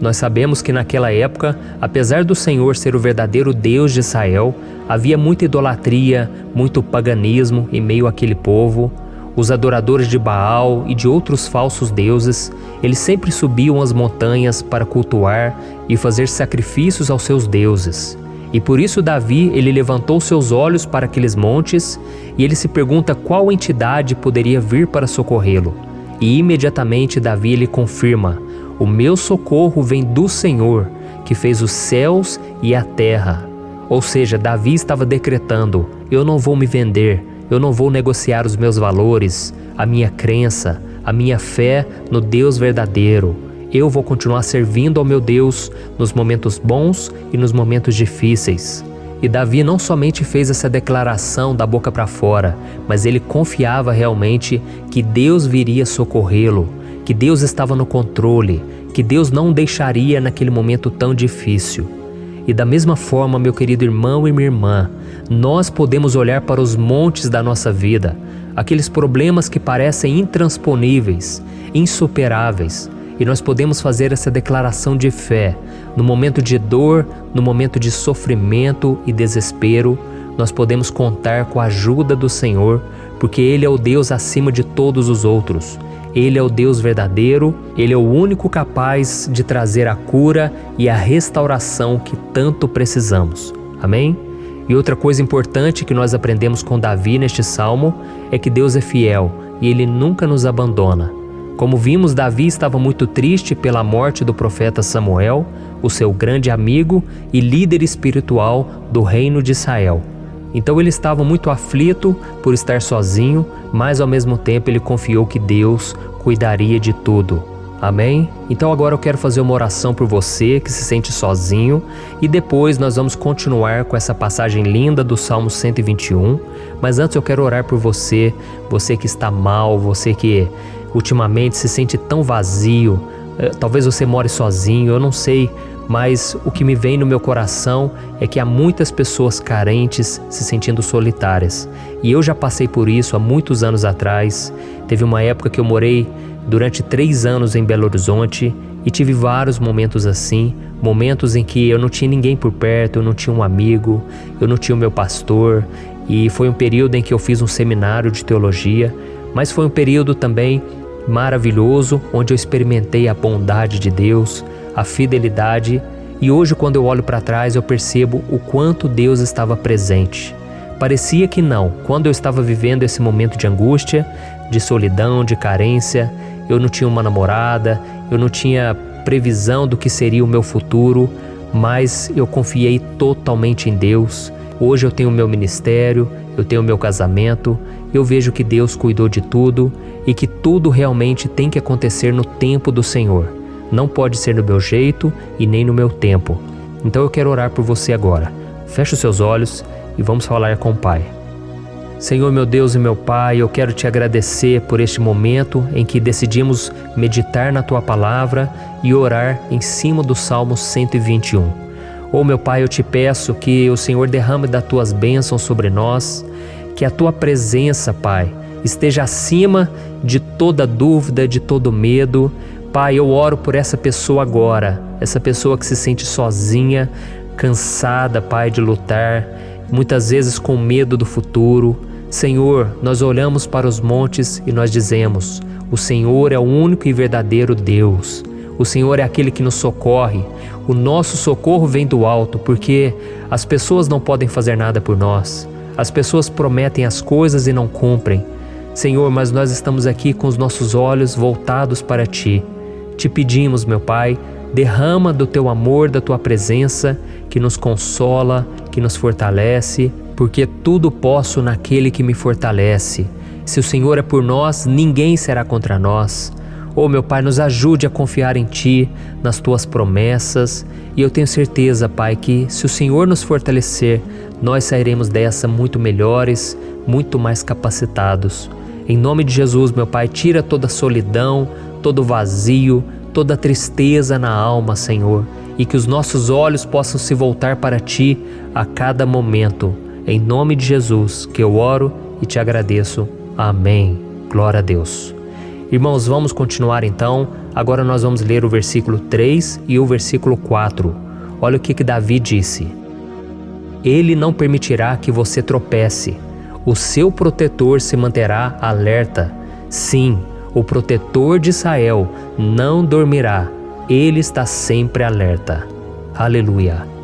Nós sabemos que naquela época, apesar do Senhor ser o verdadeiro Deus de Israel, havia muita idolatria, muito paganismo em meio àquele povo. Os adoradores de Baal e de outros falsos deuses, eles sempre subiam as montanhas para cultuar e fazer sacrifícios aos seus deuses. E por isso Davi, ele levantou seus olhos para aqueles montes e ele se pergunta qual entidade poderia vir para socorrê-lo. E imediatamente Davi ele confirma: o meu socorro vem do Senhor, que fez os céus e a terra. Ou seja, Davi estava decretando: eu não vou me vender, eu não vou negociar os meus valores, a minha crença, a minha fé no Deus verdadeiro. Eu vou continuar servindo ao meu Deus nos momentos bons e nos momentos difíceis. E Davi não somente fez essa declaração da boca para fora, mas ele confiava realmente que Deus viria socorrê-lo, que Deus estava no controle, que Deus não o deixaria naquele momento tão difícil. E da mesma forma, meu querido irmão e minha irmã, nós podemos olhar para os montes da nossa vida, aqueles problemas que parecem intransponíveis, insuperáveis, e nós podemos fazer essa declaração de fé. No momento de dor, no momento de sofrimento e desespero, nós podemos contar com a ajuda do Senhor, porque Ele é o Deus acima de todos os outros. Ele é o Deus verdadeiro, Ele é o único capaz de trazer a cura e a restauração que tanto precisamos. Amém? E outra coisa importante que nós aprendemos com Davi neste salmo é que Deus é fiel e Ele nunca nos abandona. Como vimos, Davi estava muito triste pela morte do profeta Samuel, o seu grande amigo e líder espiritual do reino de Israel. Então ele estava muito aflito por estar sozinho, mas ao mesmo tempo ele confiou que Deus cuidaria de tudo. Amém? Então agora eu quero fazer uma oração por você que se sente sozinho e depois nós vamos continuar com essa passagem linda do Salmo 121. Mas antes eu quero orar por você, você que está mal, você que ultimamente se sente tão vazio, talvez você more sozinho, eu não sei, mas o que me vem no meu coração é que há muitas pessoas carentes se sentindo solitárias. E eu já passei por isso há muitos anos atrás. Teve uma época que eu morei durante 3 anos em Belo Horizonte e tive vários momentos assim, momentos em que eu não tinha ninguém por perto, eu não tinha um amigo, eu não tinha o meu pastor, e foi um período em que eu fiz um seminário de teologia, mas foi um período também maravilhoso, onde eu experimentei a bondade de Deus, a fidelidade, e hoje quando eu olho para trás eu percebo o quanto Deus estava presente. Parecia que não, quando eu estava vivendo esse momento de angústia, de solidão, de carência, eu não tinha uma namorada, eu não tinha previsão do que seria o meu futuro, mas eu confiei totalmente em Deus. Hoje eu tenho o meu ministério, eu tenho o meu casamento, eu vejo que Deus cuidou de tudo e que tudo realmente tem que acontecer no tempo do Senhor. Não pode ser no meu jeito e nem no meu tempo. Então eu quero orar por você agora. Feche os seus olhos e vamos falar com o Pai. Senhor, meu Deus e meu Pai, eu quero te agradecer por este momento em que decidimos meditar na Tua Palavra e orar em cima do Salmo 121. Oh, meu Pai, eu te peço que o Senhor derrame das Tuas bênçãos sobre nós, que a Tua presença, Pai, esteja acima de toda dúvida, de todo medo. Pai, eu oro por essa pessoa agora, essa pessoa que se sente sozinha, cansada, Pai, de lutar, muitas vezes com medo do futuro. Senhor, nós olhamos para os montes e nós dizemos: o Senhor é o único e verdadeiro Deus. O Senhor é aquele que nos socorre. O nosso socorro vem do alto, porque as pessoas não podem fazer nada por nós. As pessoas prometem as coisas e não cumprem. Senhor, mas nós estamos aqui com os nossos olhos voltados para Ti. Te pedimos, meu Pai, derrama do Teu amor, da Tua presença, que nos consola, que nos fortalece, porque tudo posso naquele que me fortalece. Se o Senhor é por nós, ninguém será contra nós. Oh, meu Pai, nos ajude a confiar em Ti, nas Tuas promessas, e eu tenho certeza, Pai, que se o Senhor nos fortalecer, nós sairemos dessa muito melhores, muito mais capacitados. Em nome de Jesus, meu Pai, tira toda a solidão, todo o vazio, toda a tristeza na alma, Senhor, e que os nossos olhos possam se voltar para Ti a cada momento. Em nome de Jesus que eu oro e te agradeço. Amém. Glória a Deus. Irmãos, vamos continuar então. Agora nós vamos ler o versículo 3 e o versículo 4. Olha o que Davi disse. Ele não permitirá que você tropece. O seu protetor se manterá alerta. Sim, o protetor de Israel não dormirá. Ele está sempre alerta. Aleluia.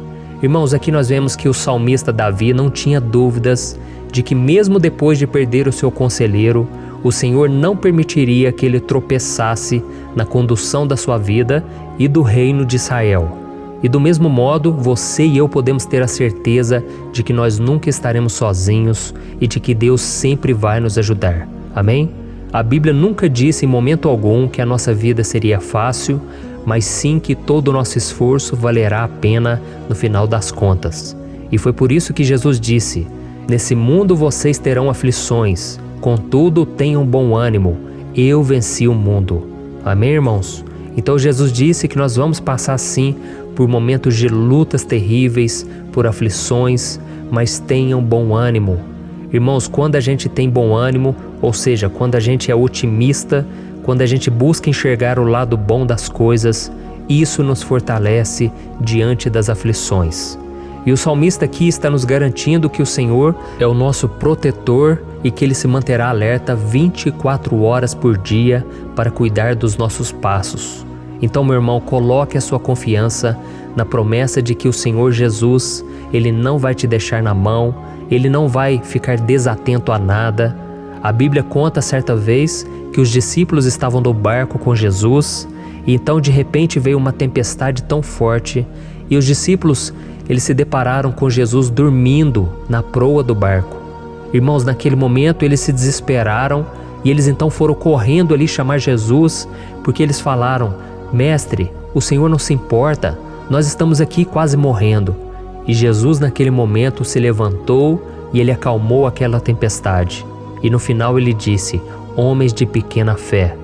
Irmãos, aqui nós vemos que o salmista Davi não tinha dúvidas de que mesmo depois de perder o seu conselheiro, o Senhor não permitiria que ele tropeçasse na condução da sua vida e do reino de Israel. E do mesmo modo, você e eu podemos ter a certeza de que nós nunca estaremos sozinhos e de que Deus sempre vai nos ajudar. Amém? A Bíblia nunca disse em momento algum que a nossa vida seria fácil, mas sim que todo o nosso esforço valerá a pena no final das contas. E foi por isso que Jesus disse: nesse mundo vocês terão aflições, contudo tenham bom ânimo, eu venci o mundo. Amém, irmãos? Então Jesus disse que nós vamos passar sim por momentos de lutas terríveis, por aflições, mas tenham bom ânimo. Irmãos, quando a gente tem bom ânimo, ou seja, quando a gente é otimista, quando a gente busca enxergar o lado bom das coisas, isso nos fortalece diante das aflições. E o salmista aqui está nos garantindo que o Senhor é o nosso protetor e que Ele se manterá alerta 24 horas por dia para cuidar dos nossos passos. Então, meu irmão, coloque a sua confiança na promessa de que o Senhor Jesus, Ele não vai te deixar na mão, Ele não vai ficar desatento a nada. A Bíblia conta certa vez que os discípulos estavam no barco com Jesus e então de repente veio uma tempestade tão forte e os discípulos eles se depararam com Jesus dormindo na proa do barco. Irmãos, naquele momento eles se desesperaram e eles então foram correndo ali chamar Jesus porque eles falaram: Mestre, o Senhor não se importa, nós estamos aqui quase morrendo. E Jesus naquele momento se levantou e Ele acalmou aquela tempestade. E no final Ele disse: homens de pequena fé.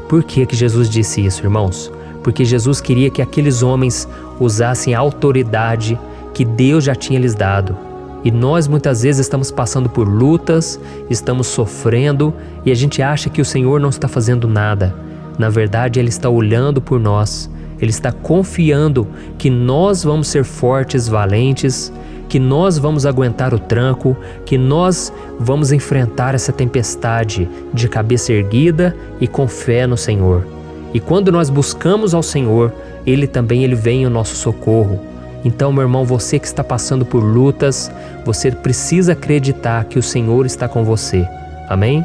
Por que Jesus disse isso, irmãos? Porque Jesus queria que aqueles homens usassem a autoridade que Deus já tinha lhes dado. E nós muitas vezes estamos passando por lutas, estamos sofrendo e a gente acha que o Senhor não está fazendo nada. Na verdade, Ele está olhando por nós. Ele está confiando que nós vamos ser fortes, valentes, que nós vamos aguentar o tranco, que nós vamos enfrentar essa tempestade de cabeça erguida e com fé no Senhor. E quando nós buscamos ao Senhor, Ele vem ao nosso socorro. Então, meu irmão, você que está passando por lutas, você precisa acreditar que o Senhor está com você. Amém?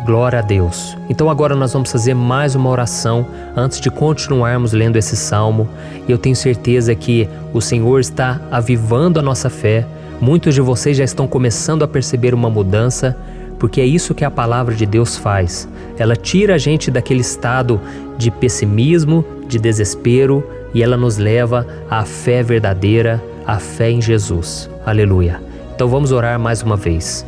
Glória a Deus. Então agora nós vamos fazer mais uma oração antes de continuarmos lendo esse salmo. E eu tenho certeza que o Senhor está avivando a nossa fé. Muitos de vocês já estão começando a perceber uma mudança, porque é isso que a palavra de Deus faz. Ela tira a gente daquele estado de pessimismo, de desespero, e ela nos leva à fé verdadeira, à fé em Jesus. Aleluia. Então vamos orar mais uma vez.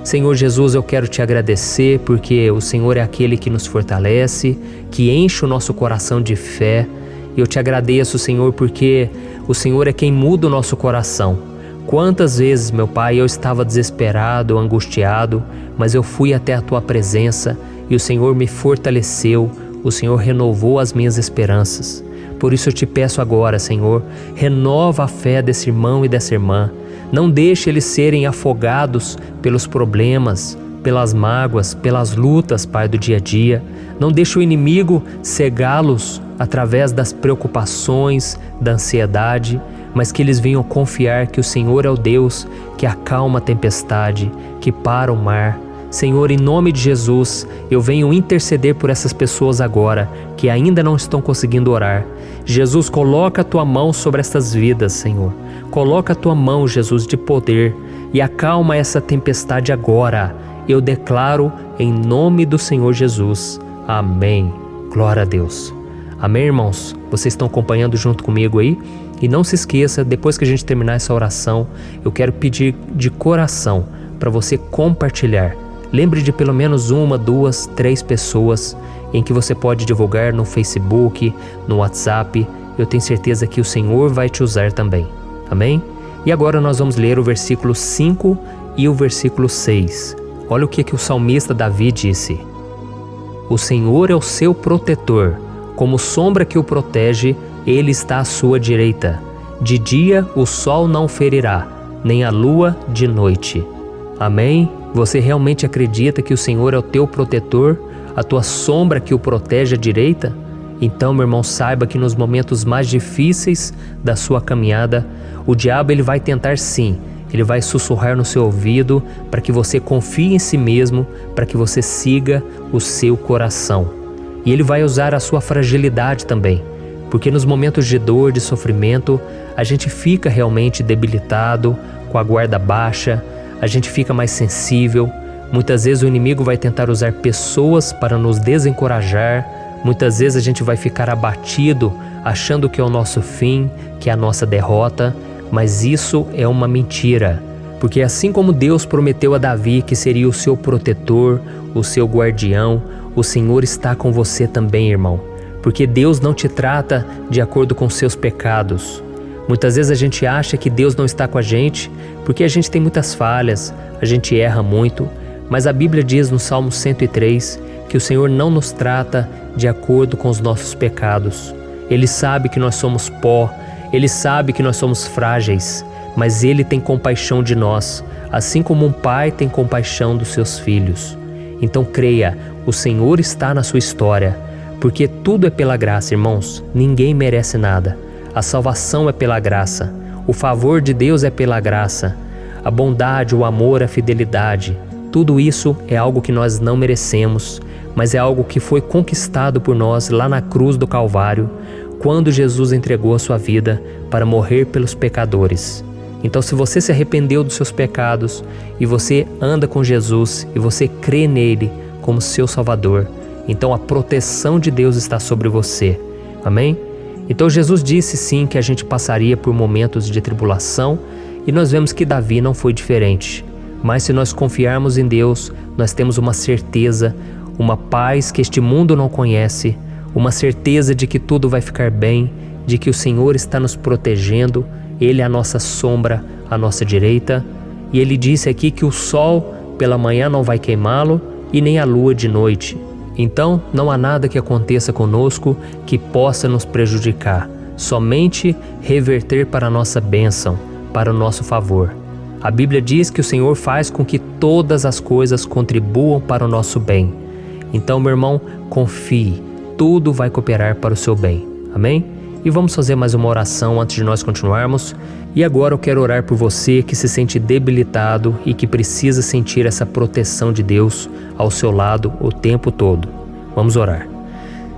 Senhor Jesus, eu quero te agradecer porque o Senhor é aquele que nos fortalece, que enche o nosso coração de fé. Eu te agradeço, Senhor, porque o Senhor é quem muda o nosso coração. Quantas vezes, meu Pai, eu estava desesperado, angustiado, mas eu fui até a Tua presença e o Senhor me fortaleceu, o Senhor renovou as minhas esperanças. Por isso eu te peço agora, Senhor, renova a fé desse irmão e dessa irmã. Não deixe eles serem afogados pelos problemas, pelas mágoas, pelas lutas, Pai, do dia a dia. Não deixe o inimigo cegá-los através das preocupações, da ansiedade, mas que eles venham confiar que o Senhor é o Deus que acalma a tempestade, que para o mar. Senhor, em nome de Jesus, eu venho interceder por essas pessoas agora que ainda não estão conseguindo orar. Jesus, coloca a Tua mão sobre estas vidas, Senhor. Coloca a Tua mão, Jesus, de poder e acalma essa tempestade agora. Eu declaro em nome do Senhor Jesus. Amém. Glória a Deus. Amém, irmãos? Vocês estão acompanhando junto comigo aí? E não se esqueça, depois que a gente terminar essa oração, eu quero pedir de coração para você compartilhar. Lembre de pelo menos 1, 2, 3 pessoas em que você pode divulgar no Facebook, no WhatsApp. Eu tenho certeza que o Senhor vai te usar também. Amém? E agora nós vamos ler o versículo 5 e o versículo 6. Olha o que o salmista Davi disse. O Senhor é o seu protetor, como sombra que o protege, Ele está à sua direita. De dia o sol não o ferirá, nem a lua de noite. Amém? Você realmente acredita que o Senhor é o teu protetor, a tua sombra que o protege à direita? Então, meu irmão, saiba que nos momentos mais difíceis da sua caminhada, o diabo ele vai tentar sim, ele vai sussurrar no seu ouvido para que você confie em si mesmo, para que você siga o seu coração. E ele vai usar a sua fragilidade também, porque nos momentos de dor, de sofrimento, a gente fica realmente debilitado, com a guarda baixa, a gente fica mais sensível. Muitas vezes o inimigo vai tentar usar pessoas para nos desencorajar. Muitas vezes a gente vai ficar abatido, achando que é o nosso fim, que é a nossa derrota. Mas isso é uma mentira, porque assim como Deus prometeu a Davi que seria o seu protetor, o seu guardião, o Senhor está com você também, irmão. Porque Deus não te trata de acordo com seus pecados. Muitas vezes a gente acha que Deus não está com a gente porque a gente tem muitas falhas, a gente erra muito, mas a Bíblia diz no Salmo 103 que o Senhor não nos trata de acordo com os nossos pecados. Ele sabe que nós somos pó, Ele sabe que nós somos frágeis, mas Ele tem compaixão de nós, assim como um pai tem compaixão dos seus filhos. Então creia, o Senhor está na sua história, porque tudo é pela graça, irmãos, ninguém merece nada. A salvação é pela graça, o favor de Deus é pela graça, a bondade, o amor, a fidelidade, tudo isso é algo que nós não merecemos, mas é algo que foi conquistado por nós lá na cruz do Calvário, quando Jesus entregou a sua vida para morrer pelos pecadores. Então, se você se arrependeu dos seus pecados e você anda com Jesus e você crê nele como seu Salvador, então a proteção de Deus está sobre você. Amém? Então Jesus disse sim que a gente passaria por momentos de tribulação e nós vemos que Davi não foi diferente. Mas se nós confiarmos em Deus, nós temos uma certeza, uma paz que este mundo não conhece, uma certeza de que tudo vai ficar bem, de que o Senhor está nos protegendo, Ele é a nossa sombra, à nossa direita. E Ele disse aqui que o sol pela manhã não vai queimá-lo e nem a lua de noite. Então, não há nada que aconteça conosco que possa nos prejudicar, somente reverter para a nossa bênção, para o nosso favor. A Bíblia diz que o Senhor faz com que todas as coisas contribuam para o nosso bem. Então, meu irmão, confie, tudo vai cooperar para o seu bem. Amém? E vamos fazer mais uma oração antes de nós continuarmos. E agora eu quero orar por você que se sente debilitado e que precisa sentir essa proteção de Deus ao seu lado o tempo todo. Vamos orar.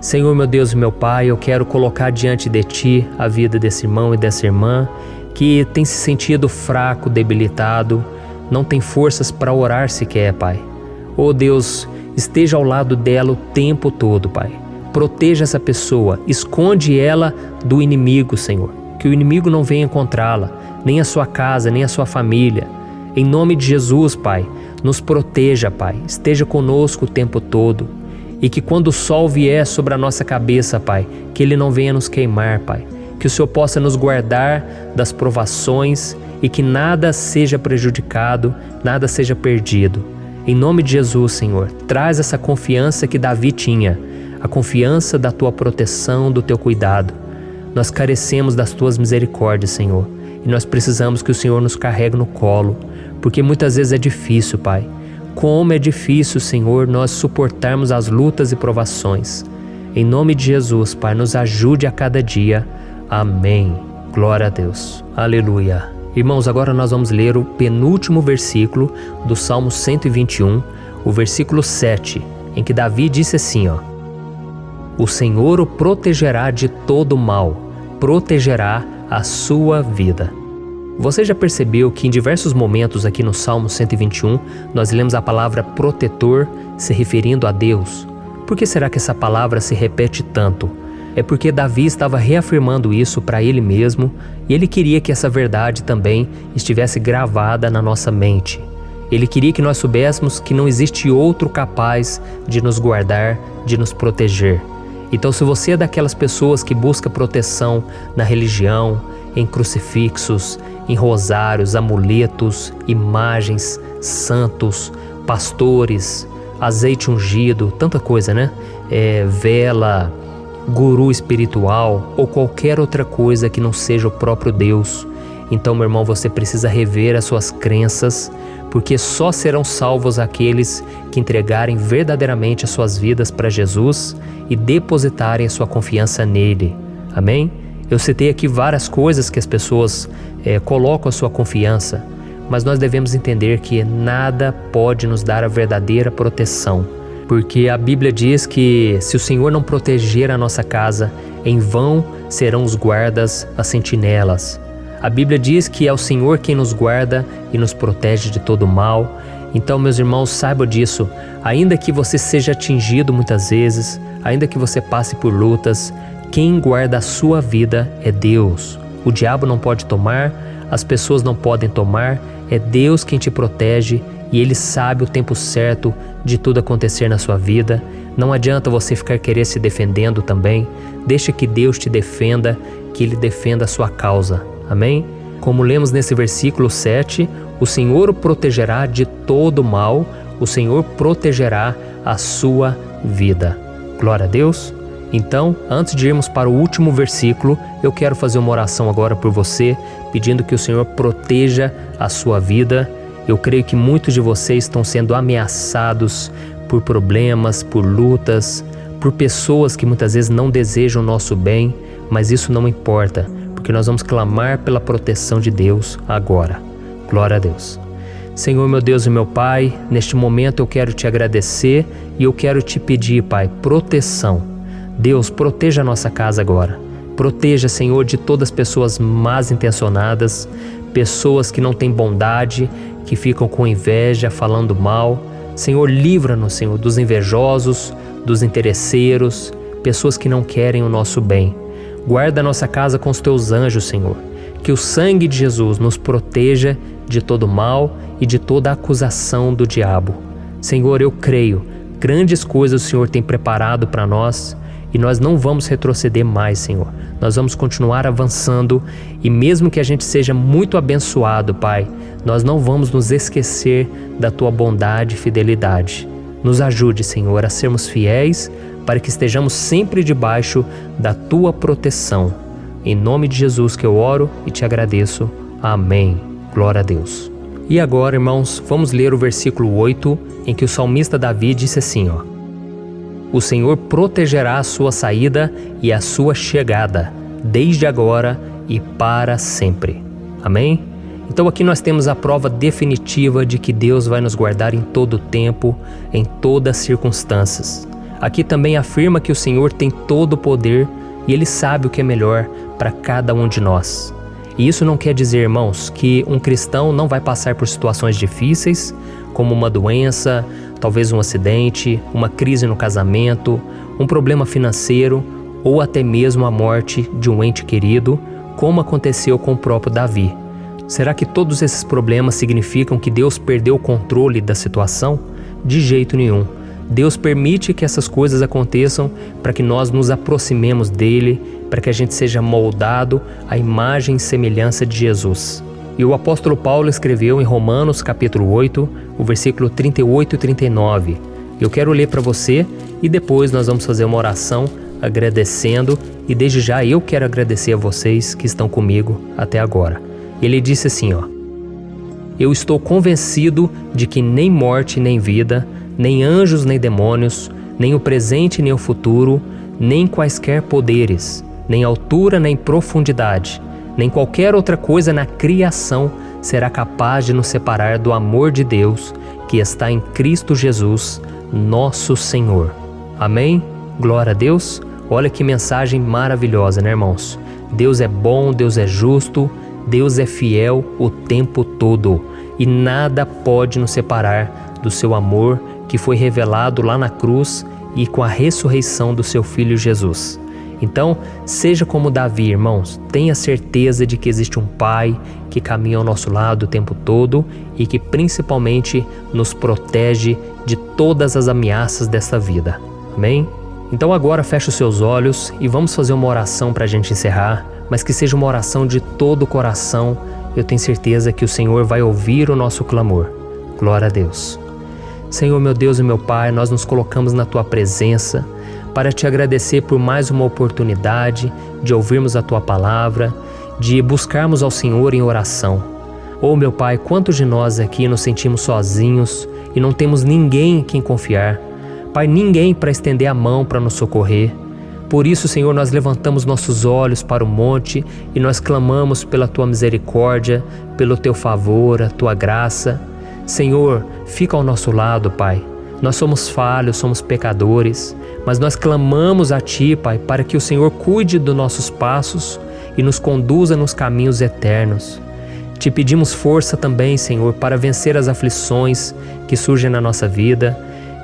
Senhor, meu Deus e meu Pai, eu quero colocar diante de Ti a vida desse irmão e dessa irmã que tem se sentido fraco, debilitado, não tem forças para orar sequer, Pai. Oh Deus, esteja ao lado dela o tempo todo, Pai. Proteja essa pessoa, esconde ela do inimigo, Senhor. Que o inimigo não venha encontrá-la, nem a sua casa, nem a sua família. Em nome de Jesus, Pai, nos proteja, Pai, esteja conosco o tempo todo. E que quando o sol vier sobre a nossa cabeça, Pai, que ele não venha nos queimar, Pai. Que o Senhor possa nos guardar das provações e que nada seja prejudicado, nada seja perdido. Em nome de Jesus, Senhor, traz essa confiança que Davi tinha, a confiança da Tua proteção, do Teu cuidado. Nós carecemos das Tuas misericórdias, Senhor, e nós precisamos que o Senhor nos carregue no colo, porque muitas vezes é difícil, Pai. Como é difícil, Senhor, nós suportarmos as lutas e provações. Em nome de Jesus, Pai, nos ajude a cada dia. Amém. Glória a Deus. Aleluia. Irmãos, agora nós vamos ler o penúltimo versículo do Salmo 121, o versículo 7, em que Davi disse assim, O Senhor o protegerá de todo mal, protegerá a sua vida. Você já percebeu que em diversos momentos aqui no Salmo 121, nós lemos a palavra protetor se referindo a Deus? Por que será que essa palavra se repete tanto? É porque Davi estava reafirmando isso para ele mesmo e ele queria que essa verdade também estivesse gravada na nossa mente. Ele queria que nós soubéssemos que não existe outro capaz de nos guardar, de nos proteger. Então, se você é daquelas pessoas que busca proteção na religião, em crucifixos, em rosários, amuletos, imagens, santos, pastores, azeite ungido, tanta coisa, né? Vela, guru espiritual ou qualquer outra coisa que não seja o próprio Deus. Então, meu irmão, você precisa rever as suas crenças, porque só serão salvos aqueles que entregarem verdadeiramente as suas vidas para Jesus e depositarem a sua confiança nele. Amém? Eu citei aqui várias coisas que as pessoas colocam a sua confiança, mas nós devemos entender que nada pode nos dar a verdadeira proteção, porque a Bíblia diz que se o Senhor não proteger a nossa casa, em vão serão os guardas, as sentinelas. A Bíblia diz que é o Senhor quem nos guarda e nos protege de todo mal. Então, meus irmãos, saibam disso. Ainda que você seja atingido muitas vezes, ainda que você passe por lutas, quem guarda a sua vida é Deus. O diabo não pode tomar, as pessoas não podem tomar, é Deus quem te protege e Ele sabe o tempo certo de tudo acontecer na sua vida. Não adianta você ficar querer se defendendo também. Deixa que Deus te defenda, que Ele defenda a sua causa. Amém? Como lemos nesse versículo 7, o Senhor o protegerá de todo mal, o Senhor protegerá a sua vida. Glória a Deus. Então, antes de irmos para o último versículo, eu quero fazer uma oração agora por você, pedindo que o Senhor proteja a sua vida. Eu creio que muitos de vocês estão sendo ameaçados por problemas, por lutas, por pessoas que muitas vezes não desejam o nosso bem, mas isso não importa, porque nós vamos clamar pela proteção de Deus agora. Glória a Deus. Senhor, meu Deus e meu Pai, neste momento eu quero te agradecer e eu quero te pedir, Pai, proteção. Deus, proteja a nossa casa agora. Proteja, Senhor, de todas as pessoas más intencionadas, pessoas que não têm bondade, que ficam com inveja, falando mal. Senhor, livra-nos, Senhor, dos invejosos, dos interesseiros, pessoas que não querem o nosso bem. Guarda a nossa casa com os teus anjos, Senhor. Que o sangue de Jesus nos proteja de todo mal e de toda acusação do diabo. Senhor, eu creio, grandes coisas o Senhor tem preparado para nós e nós não vamos retroceder mais, Senhor. Nós vamos continuar avançando e mesmo que a gente seja muito abençoado, Pai, nós não vamos nos esquecer da Tua bondade e fidelidade. Nos ajude, Senhor, a sermos fiéis para que estejamos sempre debaixo da Tua proteção. Em nome de Jesus que eu oro e te agradeço. Amém. Glória a Deus. E agora, irmãos, vamos ler o versículo 8, em que o salmista Davi disse assim, O Senhor protegerá a sua saída e a sua chegada, desde agora e para sempre. Amém? Então aqui nós temos a prova definitiva de que Deus vai nos guardar em todo o tempo, em todas as circunstâncias. Aqui também afirma que o Senhor tem todo o poder e Ele sabe o que é melhor para cada um de nós. E isso não quer dizer, irmãos, que um cristão não vai passar por situações difíceis, como uma doença, talvez um acidente, uma crise no casamento, um problema financeiro ou até mesmo a morte de um ente querido, como aconteceu com o próprio Davi. Será que todos esses problemas significam que Deus perdeu o controle da situação? De jeito nenhum. Deus permite que essas coisas aconteçam para que nós nos aproximemos dele, para que a gente seja moldado à imagem e semelhança de Jesus. E o apóstolo Paulo escreveu em Romanos capítulo 8, o versículo 38 e 39. Eu quero ler para você e depois nós vamos fazer uma oração agradecendo, e desde já eu quero agradecer a vocês que estão comigo até agora. Ele disse assim, eu estou convencido de que nem morte nem vida, nem anjos nem demônios, nem o presente nem o futuro, nem quaisquer poderes, nem altura nem profundidade, nem qualquer outra coisa na criação será capaz de nos separar do amor de Deus que está em Cristo Jesus, nosso Senhor. Amém? Glória a Deus. Olha que mensagem maravilhosa, né, irmãos? Deus é bom, Deus é justo, Deus é fiel o tempo todo e nada pode nos separar do seu amor que foi revelado lá na cruz e com a ressurreição do seu Filho Jesus. Então, seja como Davi, irmãos, tenha certeza de que existe um Pai que caminha ao nosso lado o tempo todo e que principalmente nos protege de todas as ameaças desta vida. Amém? Então agora feche os seus olhos e vamos fazer uma oração para a gente encerrar, mas que seja uma oração de todo o coração. Eu tenho certeza que o Senhor vai ouvir o nosso clamor. Glória a Deus. Senhor, meu Deus e meu Pai, nós nos colocamos na Tua presença para Te agradecer por mais uma oportunidade de ouvirmos a Tua palavra, de buscarmos ao Senhor em oração. Oh, meu Pai, quantos de nós aqui nos sentimos sozinhos e não temos ninguém em quem confiar. Pai, ninguém para estender a mão para nos socorrer. Por isso, Senhor, nós levantamos nossos olhos para o monte e nós clamamos pela Tua misericórdia, pelo Teu favor, a Tua graça. Senhor, fica ao nosso lado, Pai. Nós somos falhos, somos pecadores, mas nós clamamos a Ti, Pai, para que o Senhor cuide dos nossos passos e nos conduza nos caminhos eternos. Te pedimos força também, Senhor, para vencer as aflições que surgem na nossa vida,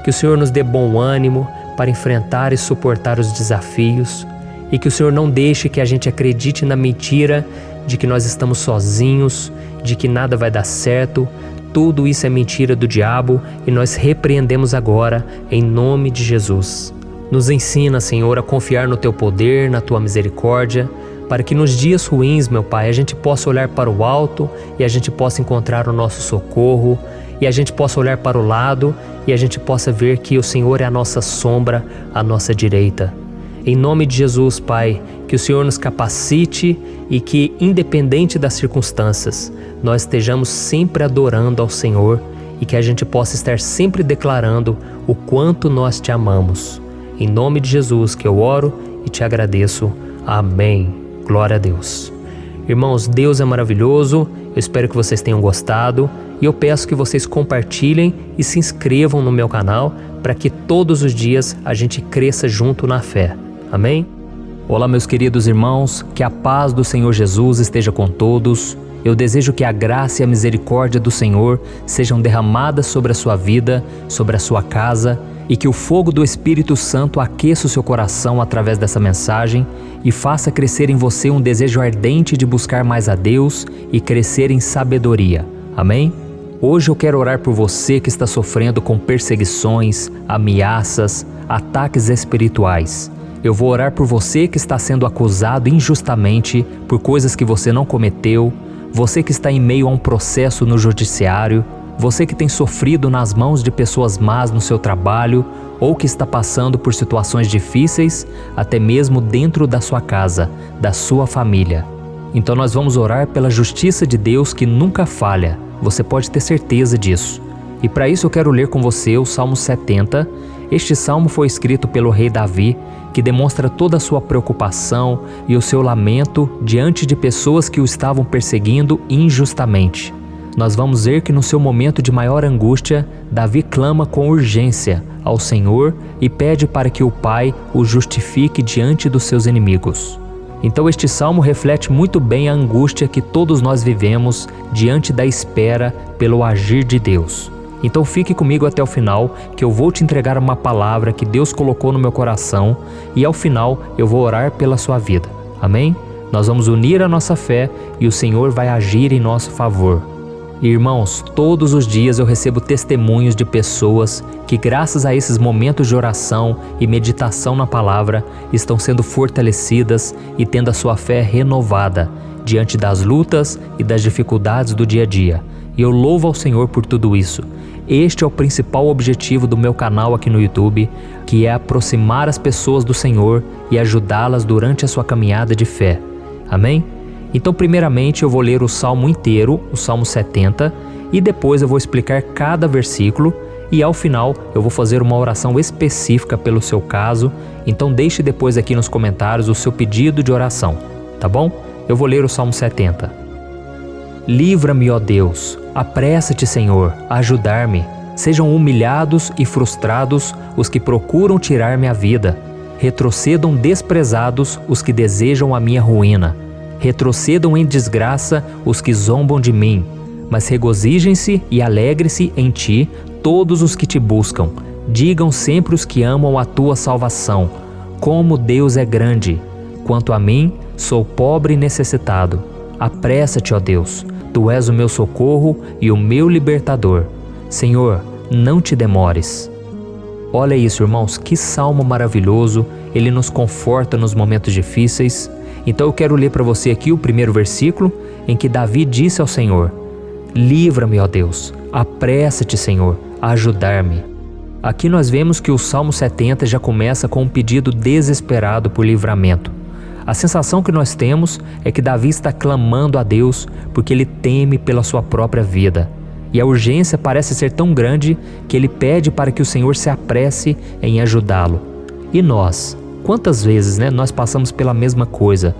que o Senhor nos dê bom ânimo para enfrentar e suportar os desafios e que o Senhor não deixe que a gente acredite na mentira de que nós estamos sozinhos, de que nada vai dar certo. Tudo isso é mentira do diabo e nós repreendemos agora em nome de Jesus. Nos ensina, Senhor, a confiar no Teu poder, na Tua misericórdia, para que nos dias ruins, meu Pai, a gente possa olhar para o alto e a gente possa encontrar o nosso socorro, e a gente possa olhar para o lado e a gente possa ver que o Senhor é a nossa sombra, a nossa direita. Em nome de Jesus, Pai, que o Senhor nos capacite e que, independente das circunstâncias, nós estejamos sempre adorando ao Senhor e que a gente possa estar sempre declarando o quanto nós Te amamos. Em nome de Jesus que eu oro e Te agradeço. Amém. Glória a Deus. Irmãos, Deus é maravilhoso. Eu espero que vocês tenham gostado e eu peço que vocês compartilhem e se inscrevam no meu canal para que todos os dias a gente cresça junto na fé. Amém? Olá, meus queridos irmãos, que a paz do Senhor Jesus esteja com todos. Eu desejo que a graça e a misericórdia do Senhor sejam derramadas sobre a sua vida, sobre a sua casa, e que o fogo do Espírito Santo aqueça o seu coração através dessa mensagem e faça crescer em você um desejo ardente de buscar mais a Deus e crescer em sabedoria. Amém? Hoje eu quero orar por você que está sofrendo com perseguições, ameaças, ataques espirituais. Eu vou orar por você que está sendo acusado injustamente por coisas que você não cometeu, você que está em meio a um processo no judiciário, você que tem sofrido nas mãos de pessoas más no seu trabalho ou que está passando por situações difíceis, até mesmo dentro da sua casa, da sua família. Então nós vamos orar pela justiça de Deus que nunca falha, você pode ter certeza disso. E para isso eu quero ler com você o Salmo 70. Este salmo foi escrito pelo rei Davi, que demonstra toda a sua preocupação e o seu lamento diante de pessoas que o estavam perseguindo injustamente. Nós vamos ver que no seu momento de maior angústia, Davi clama com urgência ao Senhor e pede para que o Pai o justifique diante dos seus inimigos. Então este salmo reflete muito bem a angústia que todos nós vivemos diante da espera pelo agir de Deus. Então fique comigo até o final, que eu vou te entregar uma palavra que Deus colocou no meu coração e ao final eu vou orar pela sua vida. Amém? Nós vamos unir a nossa fé e o Senhor vai agir em nosso favor. Irmãos, todos os dias eu recebo testemunhos de pessoas que, graças a esses momentos de oração e meditação na palavra, estão sendo fortalecidas e tendo a sua fé renovada diante das lutas e das dificuldades do dia a dia. E eu louvo ao Senhor por tudo isso. Este é o principal objetivo do meu canal aqui no YouTube, que é aproximar as pessoas do Senhor e ajudá-las durante a sua caminhada de fé. Amém? Então, primeiramente, eu vou ler o Salmo inteiro, o Salmo 70, e depois eu vou explicar cada versículo e ao final eu vou fazer uma oração específica pelo seu caso. Então deixe depois aqui nos comentários o seu pedido de oração, tá bom? Eu vou ler o Salmo 70. Livra-me, ó Deus, apressa-te, Senhor, a ajudar-me. Sejam humilhados e frustrados os que procuram tirar-me a vida. Retrocedam desprezados os que desejam a minha ruína. Retrocedam em desgraça os que zombam de mim, mas regozijem-se e alegre-se em ti todos os que te buscam. Digam sempre os que amam a tua salvação, como Deus é grande. Quanto a mim, sou pobre e necessitado. Apressa-te, ó Deus, tu és o meu socorro e o meu libertador. Senhor, não te demores. Olha isso, irmãos, que salmo maravilhoso, ele nos conforta nos momentos difíceis. Então eu quero ler para você aqui o primeiro versículo, em que Davi disse ao Senhor: livra-me, ó Deus, apressa-te, Senhor, a ajudar-me. Aqui nós vemos que o Salmo 70 já começa com um pedido desesperado por livramento. A sensação que nós temos é que Davi está clamando a Deus porque ele teme pela sua própria vida. E a urgência parece ser tão grande que ele pede para que o Senhor se apresse em ajudá-lo. E nós? Quantas vezes nós passamos pela mesma coisa?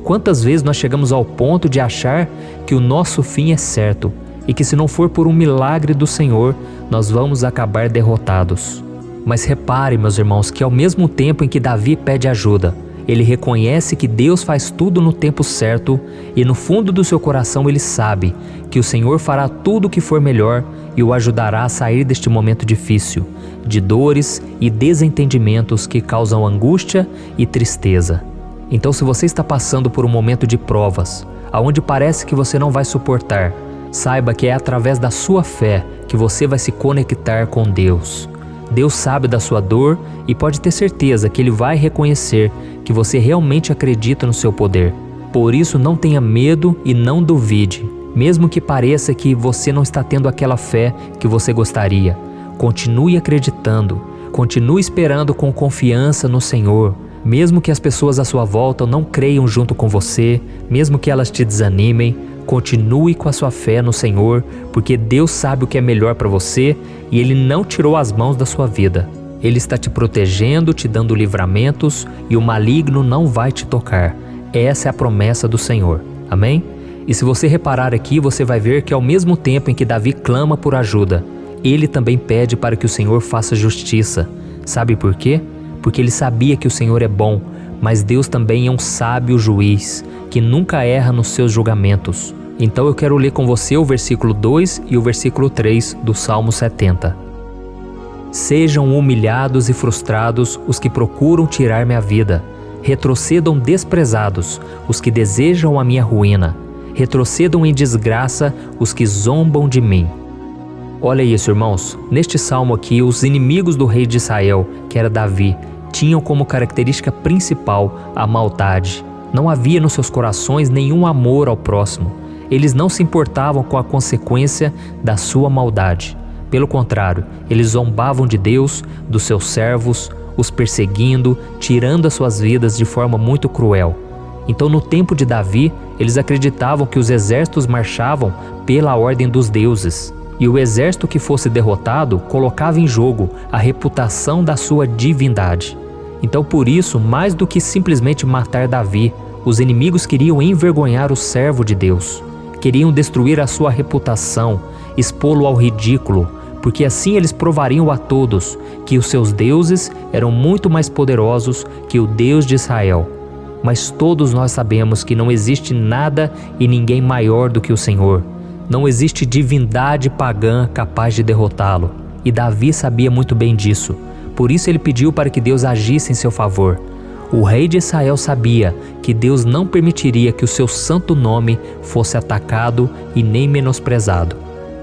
Quantas vezes nós chegamos ao ponto de achar que o nosso fim é certo e que se não for por um milagre do Senhor, nós vamos acabar derrotados? Mas repare, meus irmãos, que ao mesmo tempo em que Davi pede ajuda, ele reconhece que Deus faz tudo no tempo certo e no fundo do seu coração ele sabe que o Senhor fará tudo o que for melhor e o ajudará a sair deste momento difícil, de dores e desentendimentos que causam angústia e tristeza. Então, se você está passando por um momento de provas, aonde parece que você não vai suportar, saiba que é através da sua fé que você vai se conectar com Deus. Deus sabe da sua dor e pode ter certeza que Ele vai reconhecer que você realmente acredita no seu poder. Por isso, não tenha medo e não duvide, mesmo que pareça que você não está tendo aquela fé que você gostaria. Continue acreditando, continue esperando com confiança no Senhor, mesmo que as pessoas à sua volta não creiam junto com você, mesmo que elas te desanimem. Continue com a sua fé no Senhor, porque Deus sabe o que é melhor para você e Ele não tirou as mãos da sua vida. Ele está te protegendo, te dando livramentos e o maligno não vai te tocar. Essa é a promessa do Senhor. Amém? E se você reparar aqui, você vai ver que ao mesmo tempo em que Davi clama por ajuda, ele também pede para que o Senhor faça justiça. Sabe por quê? Porque ele sabia que o Senhor é bom, mas Deus também é um sábio juiz, que nunca erra nos seus julgamentos. Então eu quero ler com você o versículo 2 e o versículo 3 do Salmo 70. Sejam humilhados e frustrados os que procuram tirar-me a vida. Retrocedam desprezados os que desejam a minha ruína. Retrocedam em desgraça os que zombam de mim. Olha isso, irmãos. Neste salmo aqui, os inimigos do rei de Israel, que era Davi, tinham como característica principal a maldade. Não havia nos seus corações nenhum amor ao próximo. Eles não se importavam com a consequência da sua maldade. Pelo contrário, eles zombavam de Deus, dos seus servos, os perseguindo, tirando as suas vidas de forma muito cruel. Então, no tempo de Davi, eles acreditavam que os exércitos marchavam pela ordem dos deuses. E o exército que fosse derrotado colocava em jogo a reputação da sua divindade. Então, por isso, mais do que simplesmente matar Davi, os inimigos queriam envergonhar o servo de Deus. Queriam destruir a sua reputação, expô-lo ao ridículo, porque assim eles provariam a todos que os seus deuses eram muito mais poderosos que o Deus de Israel. Mas todos nós sabemos que não existe nada e ninguém maior do que o Senhor. Não existe divindade pagã capaz de derrotá-lo. E Davi sabia muito bem disso. Por isso ele pediu para que Deus agisse em seu favor. O rei de Israel sabia que Deus não permitiria que o seu santo nome fosse atacado e nem menosprezado.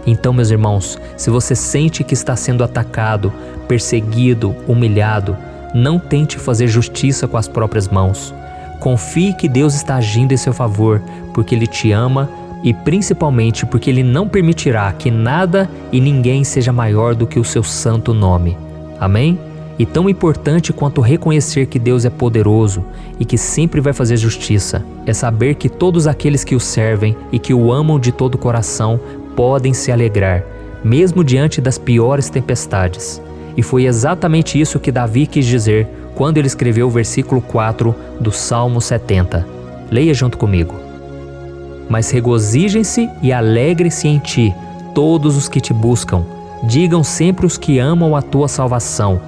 Então, meus irmãos, se você sente que está sendo atacado, perseguido, humilhado, não tente fazer justiça com as próprias mãos. Confie que Deus está agindo em seu favor, porque Ele te ama e principalmente porque Ele não permitirá que nada e ninguém seja maior do que o seu santo nome. Amém? E tão importante quanto reconhecer que Deus é poderoso e que sempre vai fazer justiça, é saber que todos aqueles que o servem e que o amam de todo o coração podem se alegrar, mesmo diante das piores tempestades. E foi exatamente isso que Davi quis dizer quando ele escreveu o versículo 4 do Salmo 70. Leia junto comigo. Mas regozijem-se e alegrem-se em ti, todos os que te buscam. Digam sempre os que amam a tua salvação,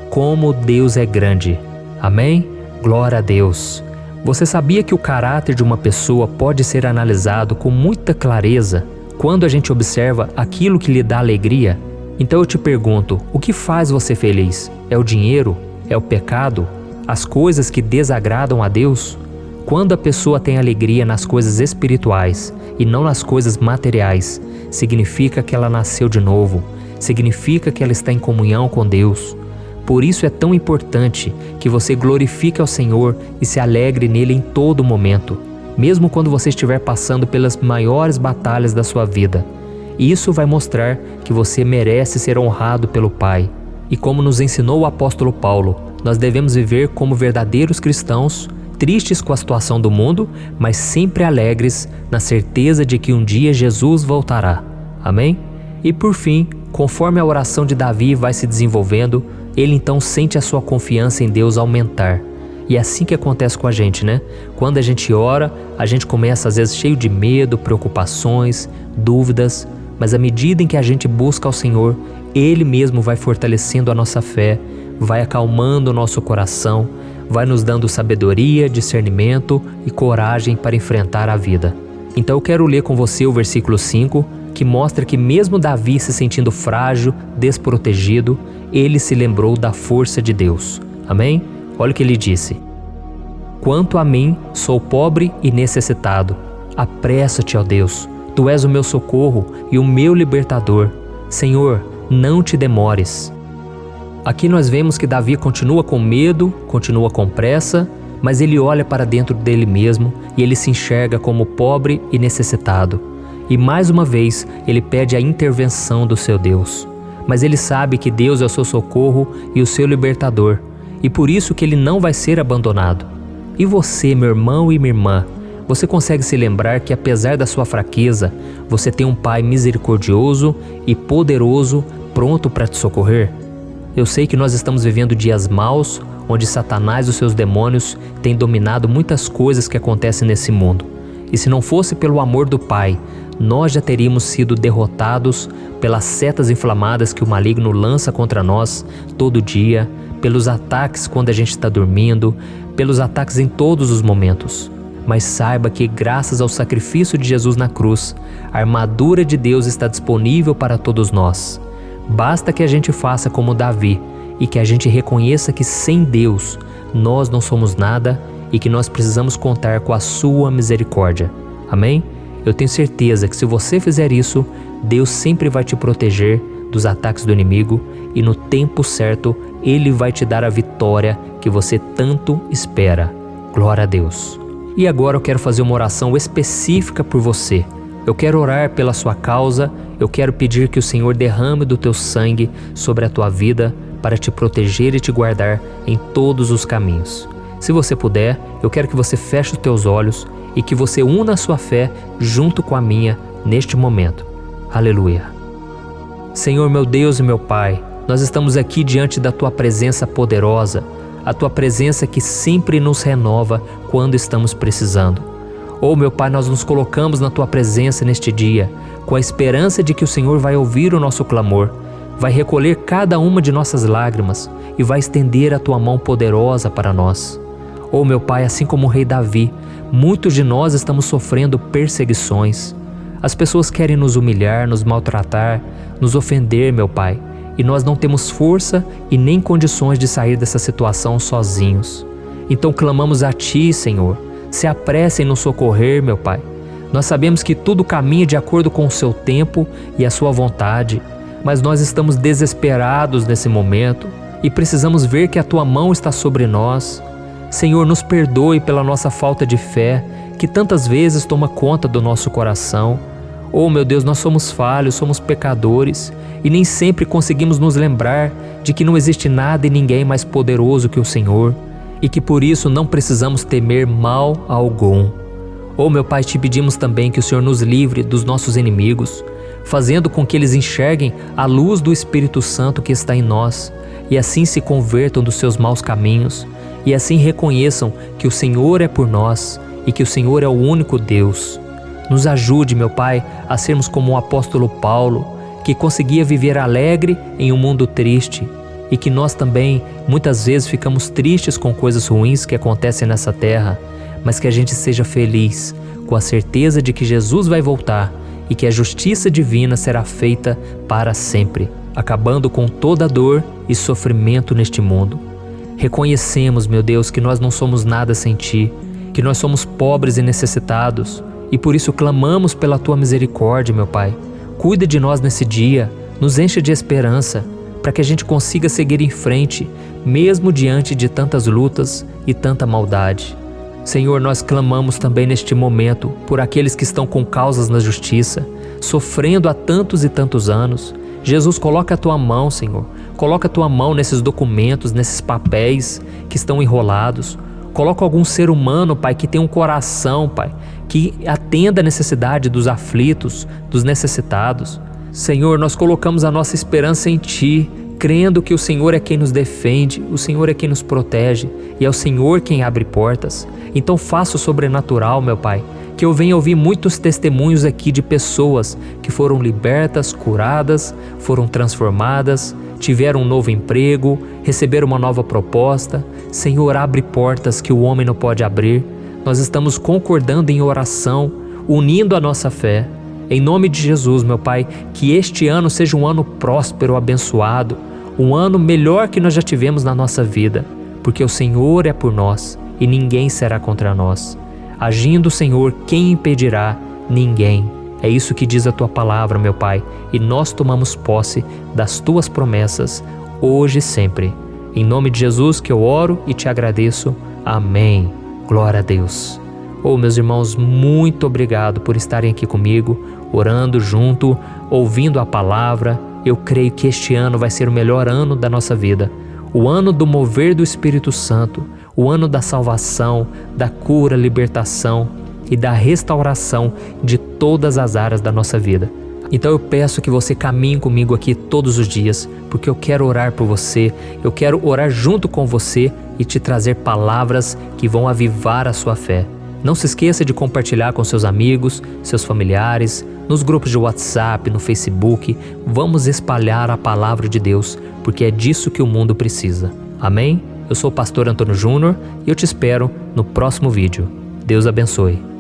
como Deus é grande. Amém? Glória a Deus. Você sabia que o caráter de uma pessoa pode ser analisado com muita clareza quando a gente observa aquilo que lhe dá alegria? Então eu te pergunto, o que faz você feliz? É o dinheiro? É o pecado? As coisas que desagradam a Deus? Quando a pessoa tem alegria nas coisas espirituais e não nas coisas materiais, significa que ela nasceu de novo, significa que ela está em comunhão com Deus. Por isso é tão importante que você glorifique ao Senhor e se alegre nele em todo momento, mesmo quando você estiver passando pelas maiores batalhas da sua vida. Isso vai mostrar que você merece ser honrado pelo Pai. E como nos ensinou o apóstolo Paulo, nós devemos viver como verdadeiros cristãos, tristes com a situação do mundo, mas sempre alegres na certeza de que um dia Jesus voltará. Amém? E por fim, conforme a oração de Davi vai se desenvolvendo, ele então sente a sua confiança em Deus aumentar. E é assim que acontece com a gente, né? Quando a gente ora, a gente começa às vezes cheio de medo, preocupações, dúvidas, mas à medida em que a gente busca ao Senhor, Ele mesmo vai fortalecendo a nossa fé, vai acalmando o nosso coração, vai nos dando sabedoria, discernimento e coragem para enfrentar a vida. Então eu quero ler com você o versículo 5, que mostra que mesmo Davi se sentindo frágil, desprotegido, ele se lembrou da força de Deus. Amém? Olha o que ele disse. Quanto a mim, sou pobre e necessitado. Apressa-te, ó Deus. Tu és o meu socorro e o meu libertador. Senhor, não te demores. Aqui nós vemos que Davi continua com medo, continua com pressa, mas ele olha para dentro dele mesmo e ele se enxerga como pobre e necessitado. E mais uma vez, ele pede a intervenção do seu Deus. Mas ele sabe que Deus é o seu socorro e o seu libertador, e por isso que ele não vai ser abandonado. E você, meu irmão e minha irmã, você consegue se lembrar que apesar da sua fraqueza, você tem um Pai misericordioso e poderoso pronto para te socorrer? Eu sei que nós estamos vivendo dias maus, onde Satanás e os seus demônios têm dominado muitas coisas que acontecem nesse mundo. E se não fosse pelo amor do Pai, nós já teríamos sido derrotados pelas setas inflamadas que o maligno lança contra nós todo dia, pelos ataques quando a gente está dormindo, pelos ataques em todos os momentos. Mas saiba que graças ao sacrifício de Jesus na cruz, a armadura de Deus está disponível para todos nós. Basta que a gente faça como Davi e que a gente reconheça que sem Deus nós não somos nada e que nós precisamos contar com a sua misericórdia. Amém? Eu tenho certeza que se você fizer isso, Deus sempre vai te proteger dos ataques do inimigo e no tempo certo Ele vai te dar a vitória que você tanto espera. Glória a Deus. E agora eu quero fazer uma oração específica por você. Eu quero orar pela sua causa, eu quero pedir que o Senhor derrame do teu sangue sobre a tua vida para te proteger e te guardar em todos os caminhos. Se você puder, eu quero que você feche os teus olhos e que você una a sua fé junto com a minha neste momento. Aleluia. Senhor, meu Deus e meu Pai, nós estamos aqui diante da Tua presença poderosa, a Tua presença que sempre nos renova quando estamos precisando. Oh, meu Pai, nós nos colocamos na Tua presença neste dia, com a esperança de que o Senhor vai ouvir o nosso clamor, vai recolher cada uma de nossas lágrimas e vai estender a Tua mão poderosa para nós. Oh, meu Pai, assim como o rei Davi, muitos de nós estamos sofrendo perseguições. As pessoas querem nos humilhar, nos maltratar, nos ofender, meu Pai, e nós não temos força e nem condições de sair dessa situação sozinhos. Então clamamos a Ti, Senhor, se apresse em nos socorrer, meu Pai. Nós sabemos que tudo caminha de acordo com o Seu tempo e a Sua vontade, mas nós estamos desesperados nesse momento e precisamos ver que a Tua mão está sobre nós. Senhor, nos perdoe pela nossa falta de fé, que tantas vezes toma conta do nosso coração. Oh, meu Deus, nós somos falhos, somos pecadores e nem sempre conseguimos nos lembrar de que não existe nada e ninguém mais poderoso que o Senhor e que por isso não precisamos temer mal algum. Oh, meu Pai, te pedimos também que o Senhor nos livre dos nossos inimigos, fazendo com que eles enxerguem a luz do Espírito Santo que está em nós e assim se convertam dos seus maus caminhos e assim reconheçam que o Senhor é por nós e que o Senhor é o único Deus. Nos ajude, meu Pai, a sermos como o apóstolo Paulo, que conseguia viver alegre em um mundo triste e que nós também muitas vezes ficamos tristes com coisas ruins que acontecem nessa terra, mas que a gente seja feliz com a certeza de que Jesus vai voltar e que a justiça divina será feita para sempre, acabando com toda dor e sofrimento neste mundo. Reconhecemos, meu Deus, que nós não somos nada sem Ti, que nós somos pobres e necessitados e por isso clamamos pela Tua misericórdia, meu Pai. Cuida de nós nesse dia, nos enche de esperança, para que a gente consiga seguir em frente, mesmo diante de tantas lutas e tanta maldade. Senhor, nós clamamos também neste momento por aqueles que estão com causas na justiça, sofrendo há tantos e tantos anos. Jesus, coloca a Tua mão, Senhor. Coloca a Tua mão nesses documentos, nesses papéis que estão enrolados. Coloca algum ser humano, Pai, que tem um coração, Pai, que atenda a necessidade dos aflitos, dos necessitados. Senhor, nós colocamos a nossa esperança em Ti, crendo que o Senhor é quem nos defende, o Senhor é quem nos protege e é o Senhor quem abre portas. Então faça o sobrenatural, meu Pai, que eu venha ouvir muitos testemunhos aqui de pessoas que foram libertas, curadas, foram transformadas, tiveram um novo emprego, receberam uma nova proposta. Senhor, abre portas que o homem não pode abrir. Nós estamos concordando em oração, unindo a nossa fé. Em nome de Jesus, meu Pai, que este ano seja um ano próspero, abençoado, um ano melhor que nós já tivemos na nossa vida, porque o Senhor é por nós e ninguém será contra nós. Agindo o Senhor, quem impedirá? Ninguém. É isso que diz a Tua palavra, meu Pai, e nós tomamos posse das Tuas promessas, hoje e sempre. Em nome de Jesus que eu oro e te agradeço. Amém. Glória a Deus. Oh, meus irmãos, muito obrigado por estarem aqui comigo, orando junto, ouvindo a palavra. Eu creio que este ano vai ser o melhor ano da nossa vida. O ano do mover do Espírito Santo, o ano da salvação, da cura, libertação e da restauração de todas as áreas da nossa vida. Então eu peço que você caminhe comigo aqui todos os dias, porque eu quero orar por você, eu quero orar junto com você e te trazer palavras que vão avivar a sua fé. Não se esqueça de compartilhar com seus amigos, seus familiares, nos grupos de WhatsApp, no Facebook. Vamos espalhar a palavra de Deus, porque é disso que o mundo precisa. Amém? Eu sou o pastor Antônio Júnior e eu te espero no próximo vídeo. Deus abençoe.